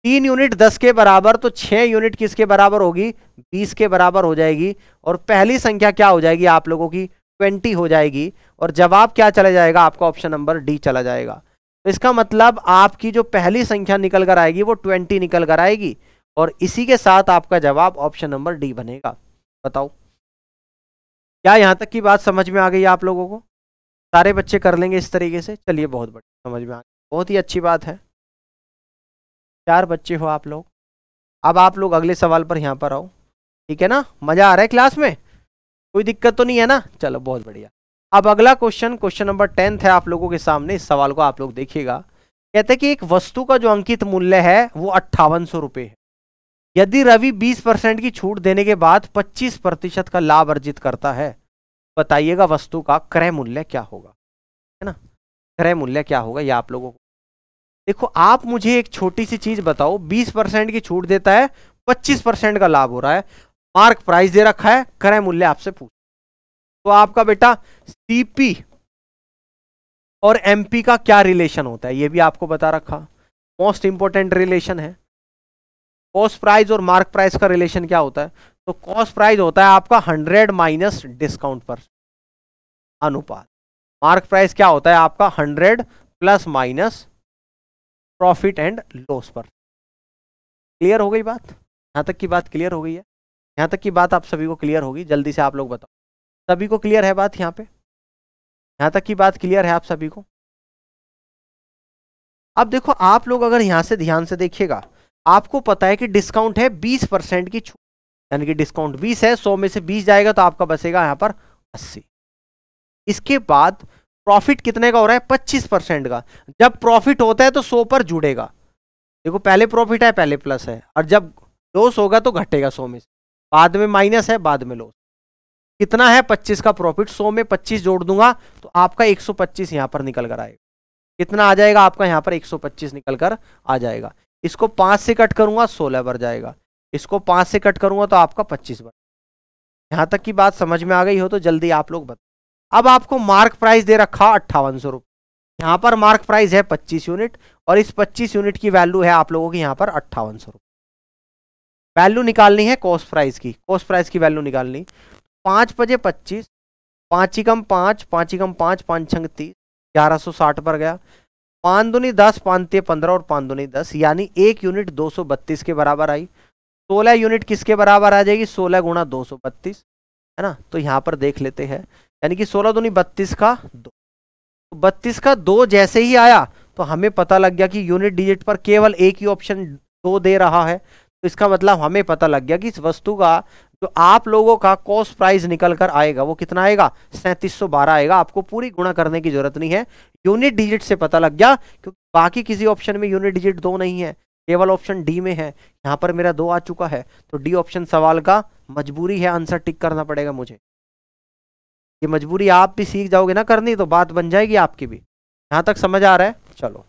3 यूनिट 10 के बराबर, तो 6 यूनिट किसके बराबर होगी, 20 के बराबर हो जाएगी, और पहली संख्या क्या हो जाएगी आप लोगों की 20 हो जाएगी, और जवाब क्या चला जाएगा आपका, ऑप्शन नंबर डी चला जाएगा। तो इसका मतलब आपकी जो पहली संख्या निकल कर आएगी वो 20 निकल कर आएगी, और इसी के साथ आपका जवाब ऑप्शन नंबर डी बनेगा। बताओ क्या यहां तक की बात समझ में आ गई आप लोगों को, सारे बच्चे कर लेंगे इस तरीके से, चलिए बहुत बढ़िया, समझ में आ गया। बहुत ही अच्छी बात है, 4 बच्चे हो आप लोग। अब आप लोग अगले सवाल पर यहाँ पर आओ, ठीक है ना, मजा आ रहा है क्लास में, कोई दिक्कत तो नहीं है ना, चलो बहुत बढ़िया। अब अगला क्वेश्चन, क्वेश्चन नंबर 10 है आप लोगों के सामने, इस सवाल को आप लोग देखिएगा। कहते हैं कि एक वस्तु का जो अंकित मूल्य है वो 5800 रुपये है। यदि रवि 20% की छूट देने के बाद 25% का लाभ अर्जित करता है, बताइएगा वस्तु का क्रय मूल्य क्या होगा, है ना, क्रय मूल्य क्या होगा ये आप लोगों को। देखो आप मुझे एक छोटी सी चीज बताओ, 20% की छूट देता है, 25% का लाभ हो रहा है, मार्क प्राइस दे रखा है, क्रय मूल्य आपसे पूछ, तो आपका बेटा सीपी और एमपी का क्या रिलेशन होता है ये भी आपको बता रखा, मोस्ट इंपोर्टेंट रिलेशन है। कॉस्ट प्राइस और मार्क प्राइस का रिलेशन क्या होता है, तो कॉस्ट प्राइस होता है आपका 100 माइनस डिस्काउंट पर अनुपात, मार्क प्राइस क्या होता है आपका 100 plus minus profit and loss पर। क्लियर हो गई बात, यहां तक की बात क्लियर हो गई है, यहां तक की बात आप सभी को क्लियर होगी, जल्दी से आप लोग बताओ, सभी को क्लियर है बात, यहाँ पे यहां तक की बात क्लियर है आप सभी को। अब देखो आप लोग अगर यहां से ध्यान से देखिएगा, आपको पता है कि डिस्काउंट है 20% की छूट, यानी कि डिस्काउंट 20 है, 100 में से 20 जाएगा तो आपका बचेगा यहां पर 80। इसके बाद प्रॉफिट कितने का हो रहा है, 25% का। जब प्रॉफिट होता है तो 100 पर जुड़ेगा, देखो पहले प्रॉफिट है पहले प्लस है, और जब लॉस होगा तो घटेगा 100 में से, बाद में माइनस है बाद में लॉस। कितना है 25 का प्रॉफिट, 100 में 25 जोड़ दूंगा तो आपका 125 यहां पर निकल कर आएगा। कितना आ जाएगा आपका यहां पर 125 निकल कर आ जाएगा। इसको 5 से कट करूंगा 16 बढ़ जाएगा, इसको 5 से कट करूंगा तो आपका 25 बढ़। यहां तक की बात समझ में आ गई हो तो जल्दी आप लोग बताओ। अब आपको मार्क प्राइस दे रखा 5800 रुपये, यहां पर मार्क प्राइस है 25 यूनिट और इस 25 यूनिट की वैल्यू है आप लोगों की यहां पर 5800 रुपये। वैल्यू निकालनी है कॉस्ट प्राइस की, कॉस्ट प्राइस की वैल्यू निकालनी। 5 बजे 25, 5 ही कम 5, 5 ही कम 5, 5 छंग 30, 1160 पर गया। 5 दूनी 10, 5 ते 15 और 5 दूनी 10, यानी 1 यूनिट 232 के बराबर आई। 16 यूनिट किसके बराबर आ जाएगी, 16 गुणा 232, है ना। तो यहां पर देख लेते हैं, यानी कि 16 दूनी 32 का 2, 32 का 2 जैसे ही आया तो हमें पता लग गया कि यूनिट डिजिट पर केवल एक ही ऑप्शन 2 दे रहा है, तो इसका मतलब हमें पता लग गया कि इस वस्तु का जो आप लोगों का कॉस्ट प्राइस निकल कर आएगा वो कितना आएगा, 3712 आएगा। आपको पूरी गुणा करने की जरूरत नहीं है, यूनिट डिजिट से पता लग गया, क्योंकि बाकी किसी ऑप्शन में यूनिट डिजिट 2 नहीं है, केवल ऑप्शन डी में है। यहां पर मेरा 2 आ चुका है, तो डी ऑप्शन सवाल का मजबूरी है, आंसर टिक करना पड़ेगा मुझे। ये मजबूरी आप भी सीख जाओगे ना करनी, तो बात बन जाएगी आपकी भी। यहां तक समझ आ रहा है, चलो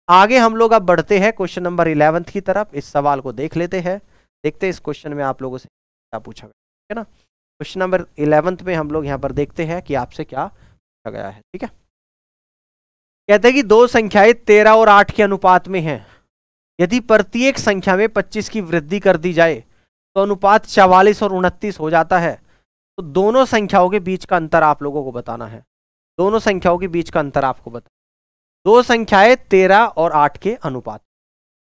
आगे हम लोग अब बढ़ते हैं क्वेश्चन नंबर 11 की तरफ। इस सवाल को देख लेते हैं, देखते हैं इस क्वेश्चन में आप लोगों से क्या पूछा गया, ठीक है ना। क्वेश्चन नंबर 11 में हम लोग यहाँ पर देखते हैं कि आपसे क्या पूछा गया है, ठीक है। कहते हैं कि दो संख्याएं 13 और 8 के अनुपात में हैं। यदि प्रत्येक संख्या में 25 की वृद्धि कर दी जाए तो अनुपात 44 और 29 हो जाता है। तो दोनों संख्याओं के बीच का अंतर आप लोगों को बताना है, दोनों संख्याओं के बीच का अंतर आपको बता। दो संख्याएं 13 और 8 के अनुपात,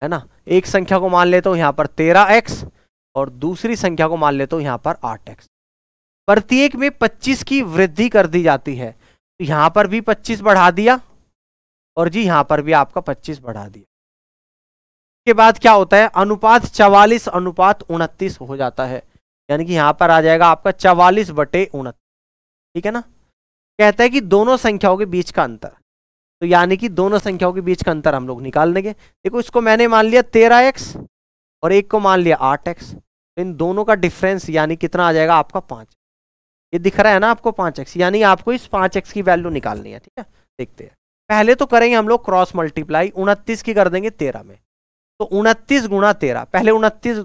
है ना। एक संख्या को मान लेता हूं यहां पर 13x और दूसरी संख्या को मान लेता हूं यहां पर 8x। प्रत्येक में 25 की वृद्धि कर दी जाती है, तो यहां पर भी 25 बढ़ा दिया और जी यहां पर भी आपका 25 बढ़ा दिया। के बाद क्या होता है, अनुपात 44 अनुपात 29 हो जाता है, यानी कि यहां पर आ जाएगा आपका 44/29, ठीक है ना। कहता है कि दोनों संख्याओं के बीच का अंतर, तो यानी कि दोनों संख्याओं के बीच का अंतर हम लोग निकाल देंगे। देखो इसको मैंने मान लिया 13x और एक को मान लिया 8x, तो इन दोनों का डिफरेंस यानी कितना आ जाएगा आपका 5। ये दिख रहा है ना आपको 5x, यानी आपको इस 5x की वैल्यू निकालनी है, ठीक है। देखते हैं, पहले तो करेंगे हम लोग क्रॉस मल्टीप्लाई, 29 की कर देंगे 13 में, तो 29 गुणा 13, पहले 29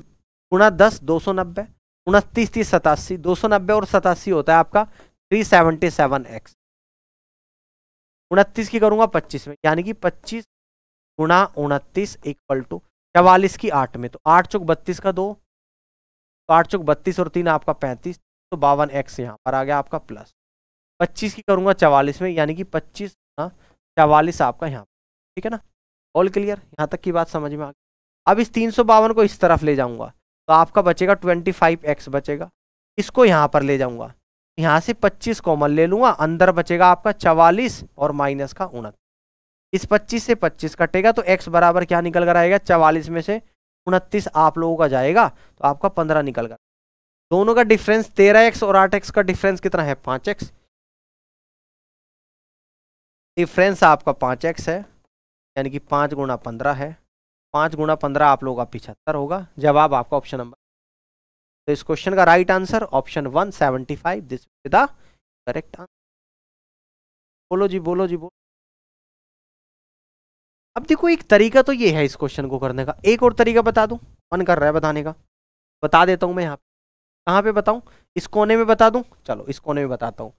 गुणा 10 290, 29 30 87, 290 और 87 होता है आपका 377x। 29 की करूंगा 25 में, यानी कि 25 गुणा 29 इक्वल टू 44 की 8 में, तो 8 चौक 32 का 2, तो 8 चौक 32 और 3 आपका 35, तो 52x यहाँ पर आ गया आपका प्लस। 25 की करूंगा 44 में, यानी कि 25 गुणा 44 आपका यहाँ, ठीक है ना। ऑल क्लियर, यहाँ तक की बात समझ में आ गई। अब इस 352 को इस तरफ ले जाऊंगा तो आपका बचेगा 25x बचेगा। इसको यहाँ पर ले जाऊंगा, यहाँ से 25 कॉमन ले लूंगा, अंदर बचेगा आपका 44 और माइनस का 29। इस 25 से 25 कटेगा तो x बराबर क्या निकल कर आएगा, 44 में से 29 आप लोगों का जाएगा तो आपका 15 निकल कर। दोनों का डिफरेंस 13x और 8x का डिफरेंस कितना है, 5x। डिफरेंस आपका 5x है, यानी कि 5 गुणा 15 है। 5 गुणा 15 आप लोगों का 75 होगा। जवाब आपका ऑप्शन नंबर। तो इस क्वेश्चन का right answer option 175, this is the correct answer. बोलो जी, बोलो जी, बोलो। अब देखो एक तरीका तो ये है इस क्वेश्चन को करने का, एक और तरीका बता दूं, मन कर रहा है बताने का, बता देता हूं मैं यहाँ पे। कहाँ पे बताऊं, इस कोने में बता दूं, चलो इस कोने में बताता हूं।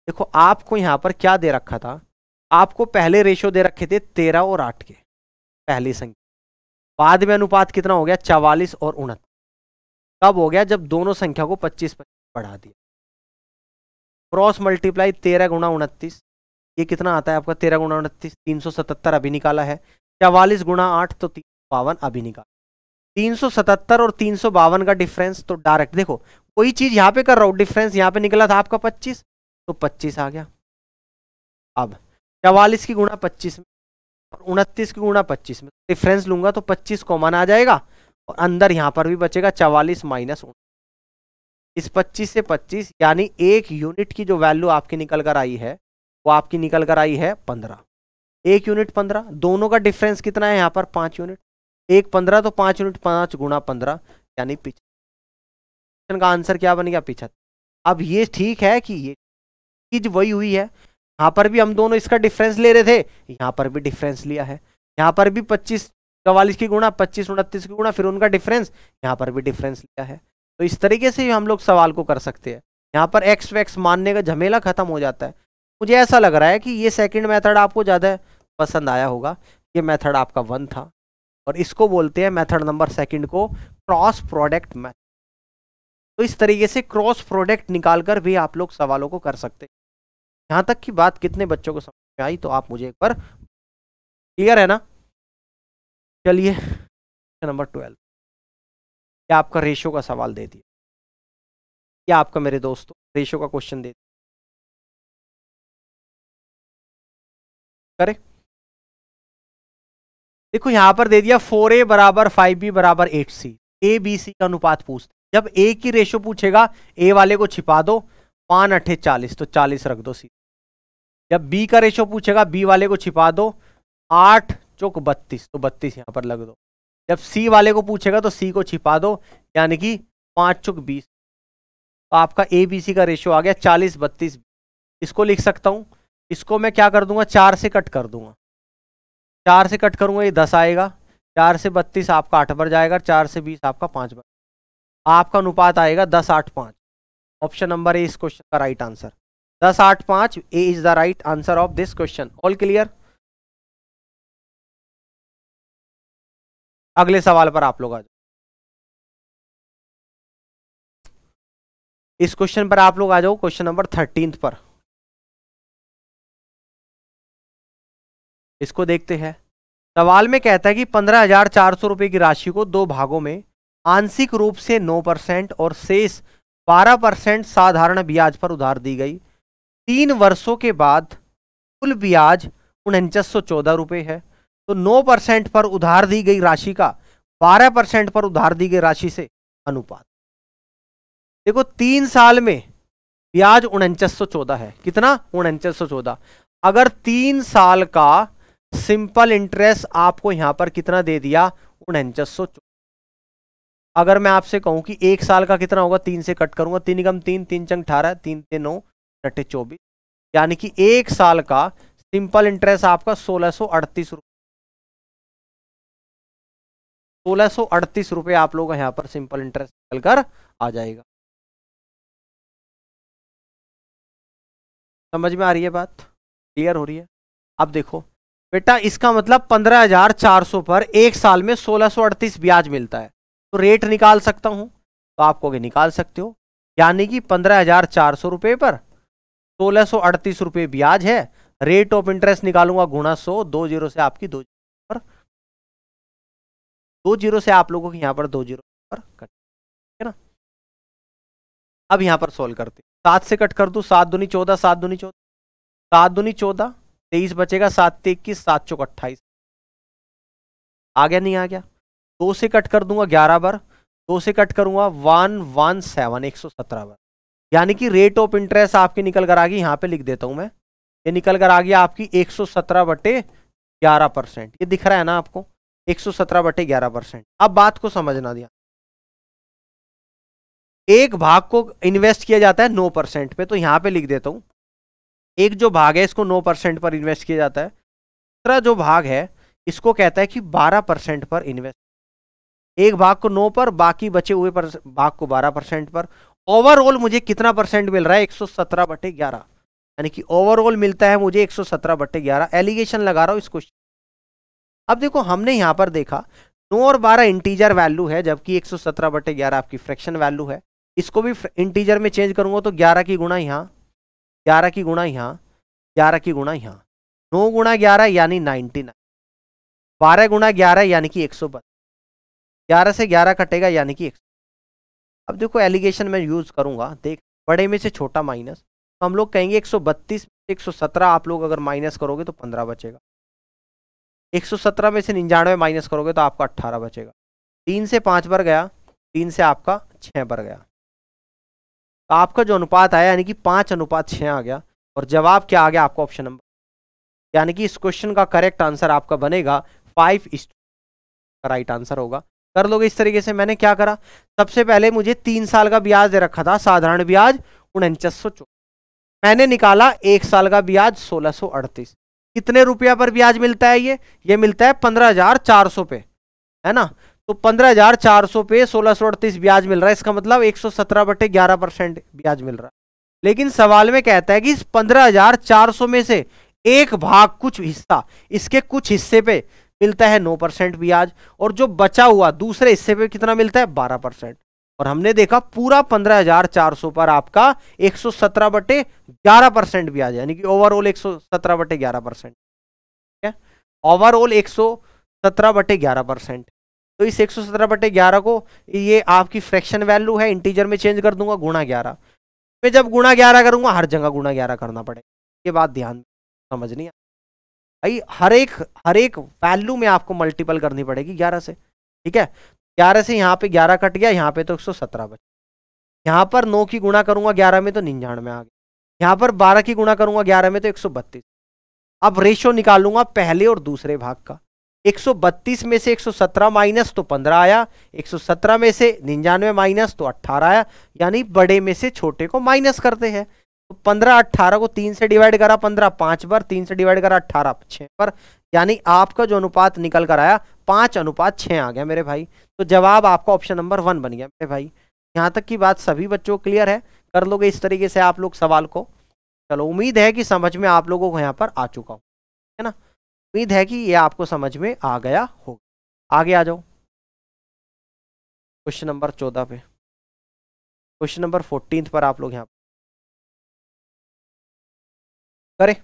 देखो आपको यहाँ पर क्या दे रखा था, आपको पहले रेशियो दे रखे थे 13 और 8 के, पहली संख्या। बाद में अनुपात कितना हो गया, 44 और 29। कब हो गया, जब दोनों संख्या को 25 बढ़ा दिया। क्रॉस मल्टीप्लाई 13 गुणा 29, ये कितना आता है आपका, 13 गुणा 29 377 अभी निकाला है। 44 गुणा 8 तो 352 अभी निकाला। 377 और 352 का डिफरेंस तो डायरेक्ट देखो, कोई चीज यहां पे कर रहा हूं, डिफरेंस यहां पे निकला था आपका 25, तो 25 आ गया। अब 44 की गुणा 25 में और 29 की गुणा 25 में डिफरेंस लूंगा तो 25 कॉमन आ जाएगा और अंदर यहां पर भी बचेगा 44 माइनस। इस 25 से 25 यानी एक यूनिट की जो वैल्यू आपकी निकल कर आई है वो आपकी निकल कर आई है 15। एक यूनिट 15, दोनों का डिफरेंस कितना है यहाँ पर, 5 यूनिट। एक 15 तो 5 यूनिट, 5 गुणा 15 यानी 75 का आंसर क्या बन गया, 75। अब ये ठीक है कि ये चीज वही हुई है, यहाँ पर भी हम दोनों इसका डिफरेंस ले रहे थे, यहाँ पर भी डिफरेंस लिया है। यहाँ पर भी 25 44 की गुणा, 25 29 की गुणा, फिर उनका डिफरेंस, यहाँ पर भी डिफरेंस लिया है। तो इस तरीके से हम लोग सवाल को कर सकते हैं। यहाँ पर एक्स वैक्स मानने का झमेला खत्म हो जाता है। मुझे ऐसा लग रहा है कि ये सेकंड मेथड आपको ज़्यादा पसंद आया होगा। ये मेथड आपका 1 था और इसको बोलते हैं मेथड नंबर सेकंड को क्रॉस प्रोडक्ट मेथड। तो इस तरीके से क्रॉस प्रोडक्ट निकालकर भी आप लोग सवालों को कर सकते हैं। यहाँ तक की बात कितने बच्चों को समझ में आई, तो आप मुझे एक बार, क्लियर है ना। चलिए नंबर 12, क्या आपका रेशियो का सवाल दे दिया, क्या आपका मेरे दोस्तों रेशियो का क्वेश्चन दे दिया, करे। देखो यहां पर दे दिया 4a बराबर 5b बराबर 8c, a b c का अनुपात पूछते। जब a की रेशियो पूछेगा, a वाले को छिपा दो, 5 8 40 तो 40 रख दो सी। जब b का रेशियो पूछेगा, b वाले को छिपा दो, 8 चौक 32 तो 32 यहां पर लग दो। जब c वाले को पूछेगा तो c को छिपा दो, यानी कि 5 चौक 20। तो आपका ए बी सी का रेशियो आ गया 40 32। इसको लिख सकता हूं, इसको मैं क्या कर दूंगा, 4 से कट कर दूंगा। 4 से कट करूंगा ये 10 आएगा, 4 से 32 आपका 8 बार जाएगा, 4 से 20 आपका 5 बार। आपका अनुपात आएगा 10 8 5। ऑप्शन नंबर ए इस क्वेश्चन का right answer, 10 8 5 A is the right answer of this question. All clear. अगले सवाल पर आप लोग आ जाओ। इस क्वेश्चन पर आप लोग आ जाओ, क्वेश्चन नंबर 13 पर। इसको देखते हैं। सवाल में कहता है कि 15,400 रुपए की राशि को 2 भागों में आंशिक रूप से 9% और शेष 12% साधारण ब्याज पर उधार दी गई। 3 वर्षों के बाद कुल ब्याज 4914 रुपए है। तो 9% पर उधार दी गई राशि का 12% पर उधार दी गई राशि से अनुपात। देखो 3 साल में ब्याज 4914 है, कितना, 4914। अगर 3 साल का सिंपल इंटरेस्ट आपको यहां पर कितना दे दिया, 4914। अगर मैं आपसे कहूं कि 1 साल का कितना होगा, 3 से कट करूंगा, 3 कम 3 3 चंग 18 3 3 9 24, यानी कि 1 साल का सिंपल इंटरेस्ट आपका 1638 रुपये। 1638 रुपये आप लोग यहां पर सिंपल इंटरेस्ट निकल कर आ जाएगा। समझ में आ रही है बात, क्लियर हो रही है। अब देखो बेटा, इसका मतलब 15,400 पर 1 साल में 1638 ब्याज मिलता है। तो रेट निकाल सकता हूं, तो आप कहोगे निकाल सकते हो, यानी कि 15,400 रुपए पर 1638 रुपये ब्याज है। रेट ऑफ इंटरेस्ट निकालूंगा गुणा 100, 2 जीरो से आपकी 2 पर 2 जीरो से आप लोगों की यहां पर 2 जीरो पर कट है ना। अब यहां पर सोल्व करते, 7 से कट कर दू, 7 दूनी 14, 7 दूनी 14, 7 दूनी 14, 23 बचेगा, 7 × 21, 7 × 28। आ गया नहीं आ गया? 2 से कट कर दूंगा 11 बार, 2 से कट करूंगा 117, 117 बार। यानी कि रेट ऑफ इंटरेस्ट आपकी निकल कर आ गई, यहां पे लिख देता हूं मैं, ये निकल कर आ गया आपकी 117/11%। ये दिख रहा है ना आपको, 117/11%। अब बात को समझना दिया, एक भाग को इन्वेस्ट किया जाता है 9% पे, तो यहां पे लिख देता हूं, एक जो भाग है इसको 9% पर इन्वेस्ट किया जाता है, दूसरा जो भाग है इसको कहता है कि 12% पर इन्वेस्ट। एक भाग को 9 पर, बाकी बचे हुए भाग को 12% पर। ओवरऑल मुझे कितना परसेंट मिल रहा है? 117/11, यानी कि ओवरऑल मिलता है मुझे 117/11। एलिगेशन लगा रहा हूं इस क्वेश्चन। अब देखो हमने यहां पर देखा 9 और 12 इंटीजर वैल्यू है, जबकि 117/11 आपकी फ्रैक्शन वैल्यू है। इसको भी इंटीजर में चेंज करूंगा तो 11 की गुणा यहां, 11 की गुणा यहां, 11 की गुणा यहां, 9 × 11 यानी 99, 12 × 11 यानी कि 132, 11 से 11 कटेगा यानी कि 100। अब देखो एलिगेशन में यूज करूंगा, देख बड़े में से छोटा माइनस, तो हम लोग कहेंगे 132 में 117 आप लोग अगर माइनस करोगे तो 15 बचेगा। 117 में से 99 माइनस करोगे तो आपका 18 बचेगा। 3 से 5 बार गया, 3 से आपका 6 बार गया, तो आपका जो अनुपात आया यानी कि 5:6 आ गया। और जवाब क्या आ गया आपका? ऑप्शन नंबर, यानी कि इस क्वेश्चन का करेक्ट आंसर आपका बनेगा 5 का राइट आंसर होगा। कर लोगे इस तरीके से। मैंने क्या करा, सबसे पहले मुझे 3 साल का ब्याज दे रखा था, साधारण ब्याज 4924, मैंने निकाला 1 साल का ब्याज 1638। कितने रुपया पर ब्याज मिलता है? ये मिलता है 15,400 पे, है ना। तो 15,400 पे 1638 ब्याज मिल रहा है, इसका मतलब 117/11% ब्याज मिल रहा है। लेकिन सवाल में कहता है कि इस 15,400 में से एक भाग, कुछ हिस्सा, इसके कुछ हिस्से पे मिलता है 9% ब्याज, और जो बचा हुआ दूसरे हिस्से पे कितना मिलता है? 12%। और हमने देखा पूरा 15,400 पर आपका 117/11% ब्याज, यानी कि ओवरऑल 117/11%, ठीक है, ओवरऑल 117/11%। तो इस 117/11 को, ये आपकी फ्रैक्शन वैल्यू है, इंटीजर में चेंज कर दूंगा गुणा 11। मैं जब गुणा 11 करूंगा हर जगह गुणा 11 करना पड़ेगा, ये बात ध्यान समझनी है भाई। हर एक वैल्यू में आपको मल्टीपल करनी पड़ेगी 11 से, ठीक है। 11 से यहाँ पे 11 कट गया, यहाँ पे तो 117 बचा। यहाँ पर 9 की गुणा करूंगा 11 में तो 99 आ गया, यहाँ पर 12 की गुणा करूंगा 11 में तो 132। अब रेशो निकालूंगा पहले और दूसरे भाग का। 132 में से 117 माइनस तो 15 आया, 117 में से 99 माइनस तो 18 आया, यानी बड़े में से छोटे को माइनस करते हैं। तो 15 18 को 3 से डिवाइड करा, 15 5 बार, 3 से डिवाइड करा 18 6 बार, यानी आपका जो अनुपात निकल कर आया 5:6 आ गया मेरे भाई। तो जवाब आपका ऑप्शन नंबर 1 बन गया मेरे भाई। यहां तक की बात सभी बच्चों को क्लियर है? कर लोगे इस तरीके से आप लोग सवाल को। चलो, उम्मीद है कि समझ में आप लोगों को यहाँ पर आ चुका हूं, है ना। उम्मीद है कि ये आपको समझ में आ गया होगा। आगे आ जाओ क्वेश्चन नंबर 14 पे। क्वेश्चन नंबर 14 पर आप लोग यहाँ करें।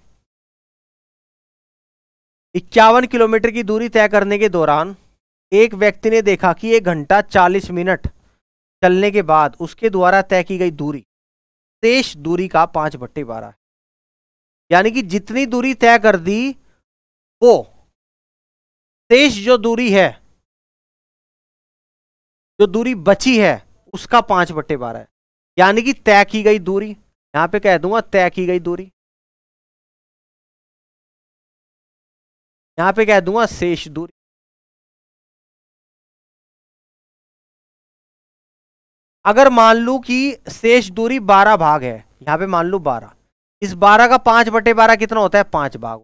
51 किलोमीटर की दूरी तय करने के दौरान एक व्यक्ति ने देखा कि 1 घंटा 40 मिनट चलने के बाद उसके द्वारा तय की गई दूरी शेष दूरी का 5/12 है। यानी कि जितनी दूरी तय कर दी वो शेष जो दूरी है, जो दूरी बची है उसका 5/12 है। यानी कि तय की गई दूरी, यहां पे कह दूंगा तय की गई दूरी, यहां पे कह दूंगा शेष दूरी। अगर मान लू कि शेष दूरी 12 भाग है, यहां पे मान लू 12, इस 12 का 5/12 कितना होता है? 5 भाग,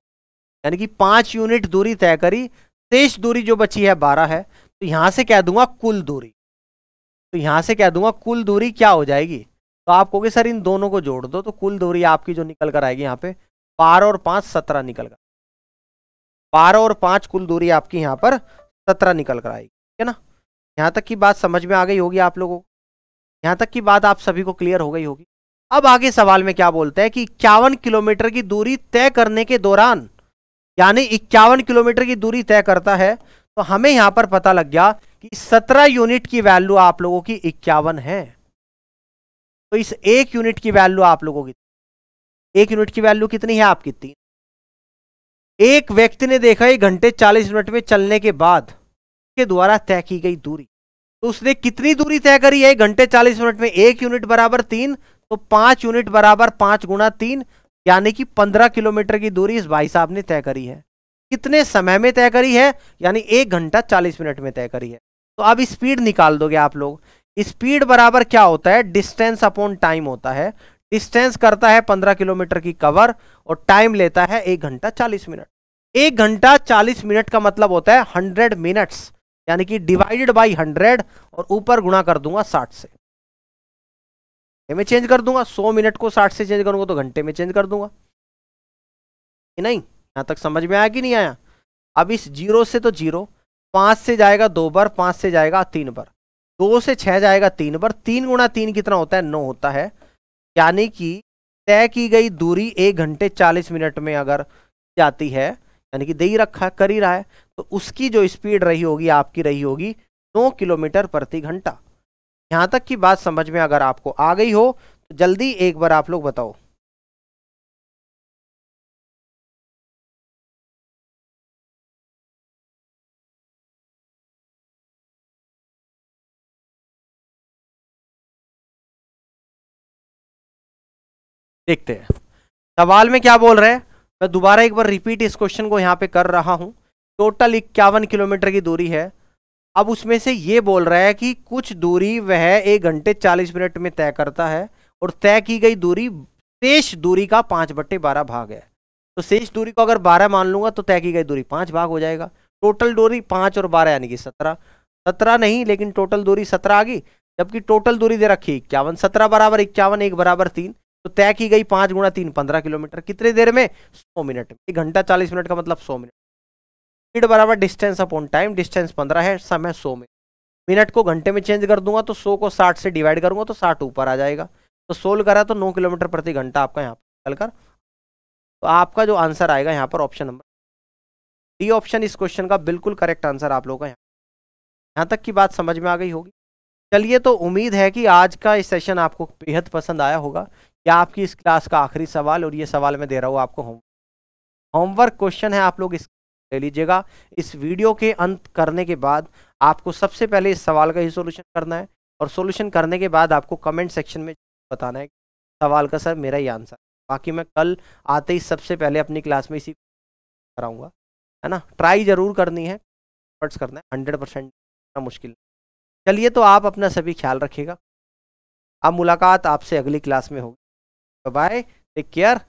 यानी कि 5 यूनिट दूरी तय करी, शेष दूरी जो बची है 12 है, तो यहां से कह दूंगा कुल दूरी। तो यहां से कह दूंगा कुल दूरी क्या हो जाएगी? तो आप कहोगे सर इन दोनों को जोड़ दो, तो कुल दूरी आपकी जो निकल कर आएगी यहाँ पे 12 और 5 17 निकल कर, 12 और 5 कुल दूरी आपकी यहाँ पर 17 निकल कर आएगी, ठीक है ना। यहाँ तक की बात समझ में आ गई होगी आप लोगों को, यहाँ तक की बात आप सभी को क्लियर हो गई होगी। अब आगे सवाल में क्या बोलते हैं कि 51 किलोमीटर की दूरी तय करने के दौरान, यानी 51 किलोमीटर की दूरी तय करता है, तो हमें यहां पर पता लग गया कि 17 यूनिट की वैल्यू आप लोगों की 51 है। तो इस 1 यूनिट की वैल्यू आप लोगों की, 1 यूनिट की वैल्यू कितनी है आपकी? 3। एक व्यक्ति ने देखा 1 घंटे 40 मिनट में चलने के बाद के द्वारा तय की गई दूरी, तो उसने कितनी दूरी तय करी है 1 घंटे 40 मिनट में? 1 यूनिट बराबर 3, तो 5 यूनिट बराबर 5 गुणा 3, यानी कि 15 किलोमीटर की दूरी इस भाई साहब ने तय करी है। कितने समय में तय करी है? यानी 1 घंटा 40 मिनट में तय करी है। तो अब स्पीड निकाल दोगे आप लोग। स्पीड बराबर क्या होता है? डिस्टेंस अपॉन टाइम होता है। डिस्टेंस करता है 15 किलोमीटर की कवर और टाइम लेता है 1 घंटा 40 मिनट। 1 घंटा 40 मिनट का मतलब होता है 100 मिनट्स, यानी कि डिवाइडेड बाई 100 और ऊपर गुणा कर दूंगा 60 से। में चेंज कर दूंगा, 100 मिनट को 60 से चेंज करूंगा तो घंटे में चेंज कर दूंगा कि नहीं? यहां तक समझ में आया कि नहीं आया? अब इस 0 से तो 0, 5 से जाएगा 2 बार, 5 से जाएगा 3 बार, 2 से 6 जाएगा 3 बार, 3 गुणा 3 कितना होता है? 9 होता है। यानी कि तय की गई दूरी 1 घंटे 40 मिनट में अगर जाती है, यानी कि दे ही रखा है, कर ही रहा है, तो उसकी जो स्पीड रही होगी आपकी रही होगी 9 किलोमीटर प्रति घंटा। यहां तक की बात समझ में अगर आपको आ गई हो तो जल्दी एक बार आप लोग बताओ। देखते हैं सवाल में क्या बोल रहे हैं। मैं दोबारा एक बार रिपीट इस क्वेश्चन को यहां पे कर रहा हूं। टोटल 51 किलोमीटर की दूरी है। अब उसमें से ये बोल रहा है कि कुछ दूरी वह 1 घंटे 40 मिनट में तय करता है और तय की गई दूरी शेष दूरी का 5/12 भाग है। तो शेष दूरी को अगर 12 मान लूंगा तो तय की गई दूरी 5 भाग हो जाएगा। टोटल दूरी 5 और 12 यानी कि 17, 17 नहीं लेकिन टोटल दूरी 17 आ गई। जबकि टोटल दूरी दे रखी 51, 17 बराबर 51, 1 बराबर 3, तो तय की गई 5 गुणा 3 15 किलोमीटर। कितने देर में? 100 मिनट में। 1 घंटा 40 मिनट का मतलब 100 मिनट। स्पीड बराबर डिस्टेंस अपॉन टाइम, डिस्टेंस 15 है, समय 100 में। मिनट को घंटे में चेंज कर दूंगा तो 100 को 60 से डिवाइड करूंगा तो 60 ऊपर आ जाएगा। तो सोल्व करा तो 9 किलोमीटर प्रति घंटा आपका यहाँ पर चलकर। तो आपका जो आंसर आएगा यहाँ पर ऑप्शन नंबर डी ऑप्शन इस क्वेश्चन का बिल्कुल करेक्ट आंसर आप लोगों का। यहाँ तक की बात समझ में आ गई होगी। चलिए, तो उम्मीद है कि आज का इस सेशन आपको बेहद पसंद आया होगा। या आपकी इस क्लास का आखिरी सवाल, और ये सवाल मैं दे रहा हूँ आपको होमवर्क क्वेश्चन है, आप लोग इस ले लीजिएगा। इस वीडियो के अंत करने के बाद आपको सबसे पहले इस सवाल का ही सॉल्यूशन करना है, और सॉल्यूशन करने के बाद आपको कमेंट सेक्शन में बताना है सवाल का सर मेरा ही आंसर। बाकी मैं कल आते ही सबसे पहले अपनी क्लास में इसी कराऊंगा, है ना। ट्राई जरूर करनी है, एफर्ट्स करना है, 100% मुश्किल। चलिए, तो आप अपना सभी ख्याल रखिएगा। अब मुलाकात आपसे अगली क्लास में होगी। Bye, take care.